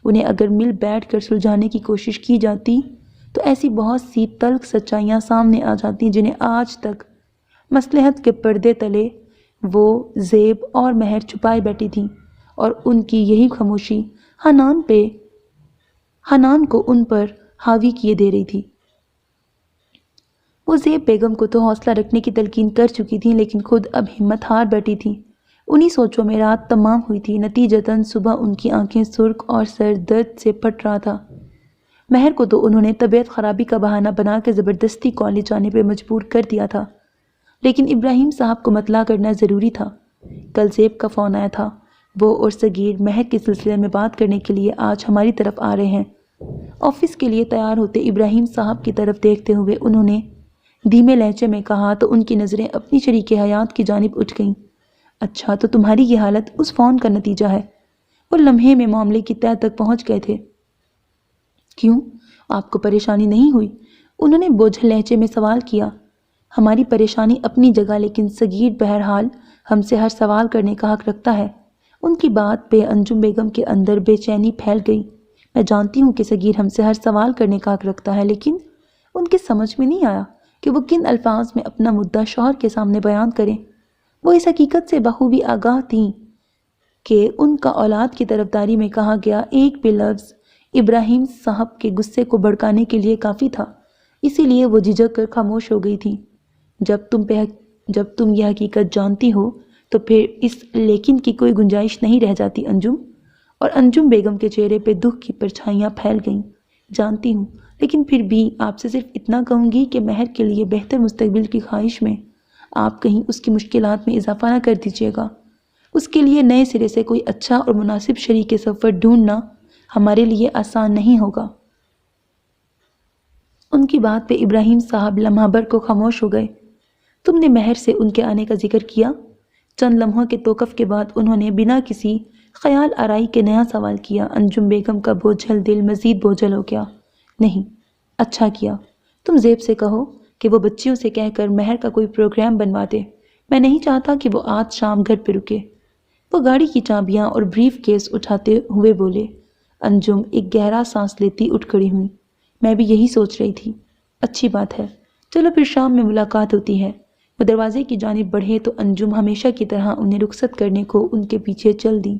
انہیں اگر مل بیٹھ کر سلجھانے کی کوشش کی جاتی تو ایسی بہت سی تلخ سچائیاں سامنے آ جاتی جنہیں آج تک مصلحت کے پردے تلے وہ زیب اور مہر چھپائے بیٹھی تھیں، اور ان کی یہی خاموشی حنان کو ان پر حاوی کیے دے رہی تھی۔ وہ زیب بیگم کو تو حوصلہ رکھنے کی تلقین کر چکی تھیں، لیکن خود اب ہمت ہار بیٹھی تھیں۔ انہی سوچوں میں رات تمام ہوئی تھی۔ نتیجتاً صبح ان کی آنکھیں سرخ اور سر درد سے پھٹ رہا تھا۔ مہر کو تو انہوں نے طبیعت خرابی کا بہانہ بنا کے زبردستی کالج جانے پہ مجبور کر دیا تھا، لیکن ابراہیم صاحب کو مطلع کرنا ضروری تھا۔ کل زیب کا فون آیا تھا۔ وہ اور صغیر مہر کے سلسلے میں بات کرنے کے لیے آج ہماری طرف آ رہے ہیں۔ آفس کے لیے تیار ہوتے ابراہیم صاحب کی طرف دیکھتے ہوئے انہوں نے دھیمے لہجے میں کہا تو ان کی نظریں اپنی شریک حیات کی جانب اٹھ گئیں۔ اچھا، تو تمہاری یہ حالت اس فون کا نتیجہ ہے؟ وہ لمحے میں معاملے کی تہہ تک پہنچ گئے تھے۔ کیوں؟ آپ کو پریشانی نہیں ہوئی؟ انہوں نے بوجھل لہجے میں سوال کیا۔ ہماری پریشانی اپنی جگہ، لیکن صغیر بہرحال ہم سے ہر سوال کرنے کا حق رکھتا ہے۔ ان کی بات پہ انجم بیگم کے اندر بے چینی پھیل گئی۔ میں جانتی ہوں کہ صغیر ہم سے ہر سوال کرنے کا حق رکھتا ہے، لیکن ان کے سمجھ میں نہیں آیا کہ وہ کن الفاظ میں اپنا مدعا شوہر کے سامنے بیان کریں۔ وہ اس حقیقت سے بخوبی آگاہ تھیں کہ ان کا اولاد کی طرفداری میں کہا گیا ایک بھی لفظ ابراہیم صاحب کے غصے کو بھڑکانے کے لیے کافی تھا، اسی لیے وہ جھجک کر خاموش ہو گئی تھیں۔ جب تم یہ حقیقت جانتی ہو تو پھر اس لیکن کی کوئی گنجائش نہیں رہ جاتی انجم۔ اور انجم بیگم کے چہرے پہ دکھ کی پرچھائیاں پھیل گئیں۔ جانتی ہوں، لیکن پھر بھی آپ سے صرف اتنا کہوں گی کہ مہر کے لیے بہتر مستقبل کی خواہش میں آپ کہیں اس کی مشکلات میں اضافہ نہ کر دیجیے گا۔ اس کے لیے نئے سرے سے کوئی اچھا اور مناسب شریک سفر ڈھونڈنا ہمارے لیے آسان نہیں ہوگا۔ ان کی بات پہ ابراہیم صاحب لمحہ بھر کو خاموش ہو گئے۔ تم نے مہر سے ان کے آنے کا ذکر کیا؟ چند لمحوں کے توقف کے بعد انہوں نے بنا کسی خیال آرائی کے نیا سوال کیا۔ انجم بیگم کا بوجھل دل مزید بوجھل ہو گیا۔ نہیں، اچھا کیا۔ تم زیب سے کہو کہ وہ بچیوں سے کہہ کر مہر کا کوئی پروگرام بنوا دے۔ میں نہیں چاہتا کہ وہ آج شام گھر پہ رکے۔ وہ گاڑی کی چابیاں اور بریف کیس اٹھاتے ہوئے بولے۔ انجم ایک گہرا سانس لیتی اٹھ کھڑی ہوئی۔ میں بھی یہی سوچ رہی تھی۔ اچھی بات ہے، چلو پھر شام میں ملاقات ہوتی ہے۔ وہ دروازے کی جانب بڑھے تو انجم ہمیشہ کی طرح انہیں رخصت کرنے کو ان کے پیچھے چل دی۔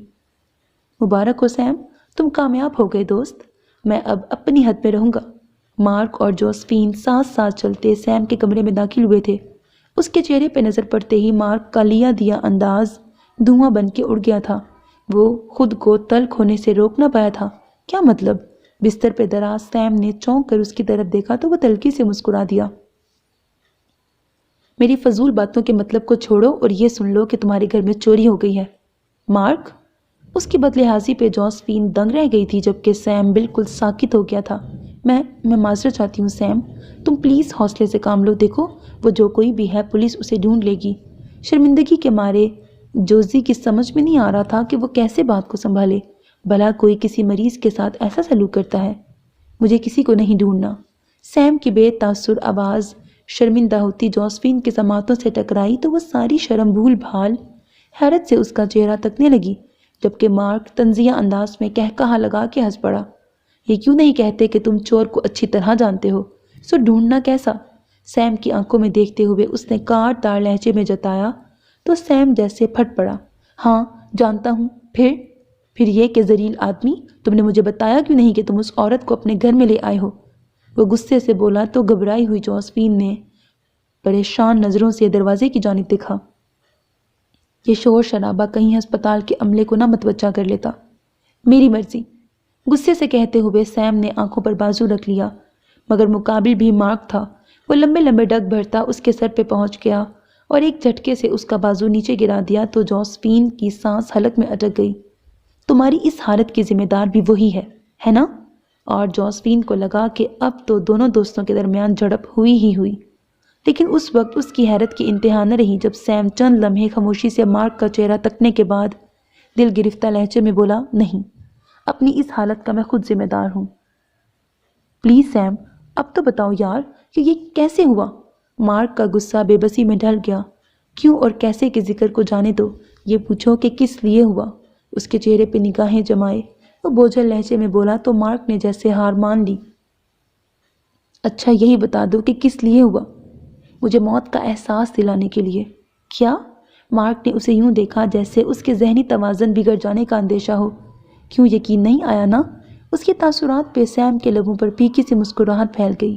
مبارک ہو سیم، تم کامیاب ہو گئے دوست۔ میں اب اپنی حد میں رہوں گا۔ مارک اور جوزفین ساتھ ساتھ چلتے سیم کے کمرے میں داخل ہوئے تھے۔ اس کے چہرے پہ نظر پڑتے ہی مارک کا لیا دیا انداز دھواں بن کے اڑ گیا تھا۔ وہ خود کو تلخ ہونے سے روک نہ پایا تھا۔ کیا مطلب؟ بستر پہ دراز سیم نے چونک کر اس کی طرف دیکھا تو وہ تلخی سے مسکرا دیا۔ میری فضول باتوں کے مطلب کو چھوڑو اور یہ سن لو کہ تمہارے گھر میں چوری ہو گئی ہے۔ مارک؟ اس کی بدلحاظی پہ جوزفین دنگ رہ گئی تھی، جبکہ سیم بالکل ساکت ہو گیا تھا۔ میں معذرت چاہتی ہوں سیم، تم پلیز حوصلے سے کام لو۔ دیکھو، وہ جو کوئی بھی ہے پولیس اسے ڈھونڈ لے گی۔ شرمندگی کے مارے جوزی کی سمجھ میں نہیں آ رہا تھا کہ وہ کیسے بات کو سنبھالے۔ بھلا کوئی کسی مریض کے ساتھ ایسا سلوک کرتا ہے؟ مجھے کسی کو نہیں ڈھونڈنا۔ سیم کی بے تاثر آواز شرمندہ ہوتی جوزفین کے سماعتوں سے ٹکرائی تو وہ ساری شرم بھول بھال حیرت سے اس کا چہرہ تکنے لگی، جبکہ مارک طنزیہ انداز میں کہا لگا کے ہنس پڑا۔ یہ کیوں نہیں کہتے کہ تم چور کو اچھی طرح جانتے ہو؟ سو ڈھونڈنا کیسا؟ سیم کی آنکھوں میں دیکھتے ہوئے اس نے کاٹ دار لہجے میں جتایا تو سیم جیسے پھٹ پڑا۔ ہاں جانتا ہوں۔ پھر یہ کہ ذلیل آدمی، تم نے مجھے بتایا کیوں نہیں کہ تم اس عورت کو اپنے گھر میں لے آئے ہو؟ وہ غصے سے بولا تو گھبرائی ہوئی جوزفین نے پریشان نظروں سے دروازے کی جانب دیکھا۔ یہ شور شرابہ کہیں ہسپتال کے عملے کو نہ متوجہ کر لیتا۔ میری مرضی، غصے سے کہتے ہوئے سیم نے آنکھوں پر بازو رکھ لیا، مگر مقابل بھی مارک تھا۔ وہ لمبے لمبے ڈگ بھرتا اس کے سر پہ پہنچ گیا اور ایک جھٹکے سے اس کا بازو نیچے گرا دیا تو جوزفین کی سانس حلق میں اٹک گئی۔ تمہاری اس حالت کی ذمہ دار بھی وہی ہے نا؟ اور جوزفین کو لگا کہ اب تو دونوں دوستوں کے درمیان جھڑپ ہوئی ہی ہوئی، لیکن اس وقت اس کی حیرت کی انتہا نہ رہی جب سیم چند لمحے خاموشی سے مارک کا چہرہ تکنے کے بعد دل گرفتہ لہجے میں بولا، نہیں، اپنی اس حالت کا میں خود ذمہ دار ہوں۔ پلیز سیم، اب تو بتاؤ یار کہ یہ کیسے ہوا؟ مارک کا غصہ بے بسی میں ڈھل گیا۔ کیوں اور کیسے کے ذکر کو جانے دو، یہ پوچھو کہ کس لیے ہوا۔ اس کے چہرے پہ نگاہیں جمائے وہ بوجھل لہجے میں بولا تو مارک نے جیسے ہار مان لی۔ اچھا یہی بتا دو کہ کس لیے ہوا۔ مجھے موت کا احساس دلانے کے لیے۔ کیا؟ مارک نے اسے یوں دیکھا جیسے اس کے ذہنی توازن بگڑ جانے کا اندیشہ ہو۔ کیوں یقین نہیں آیا نا؟ اس کے تاثرات پہ سیم کے لبوں پر پھیکی سی مسکراہٹ پھیل گئی۔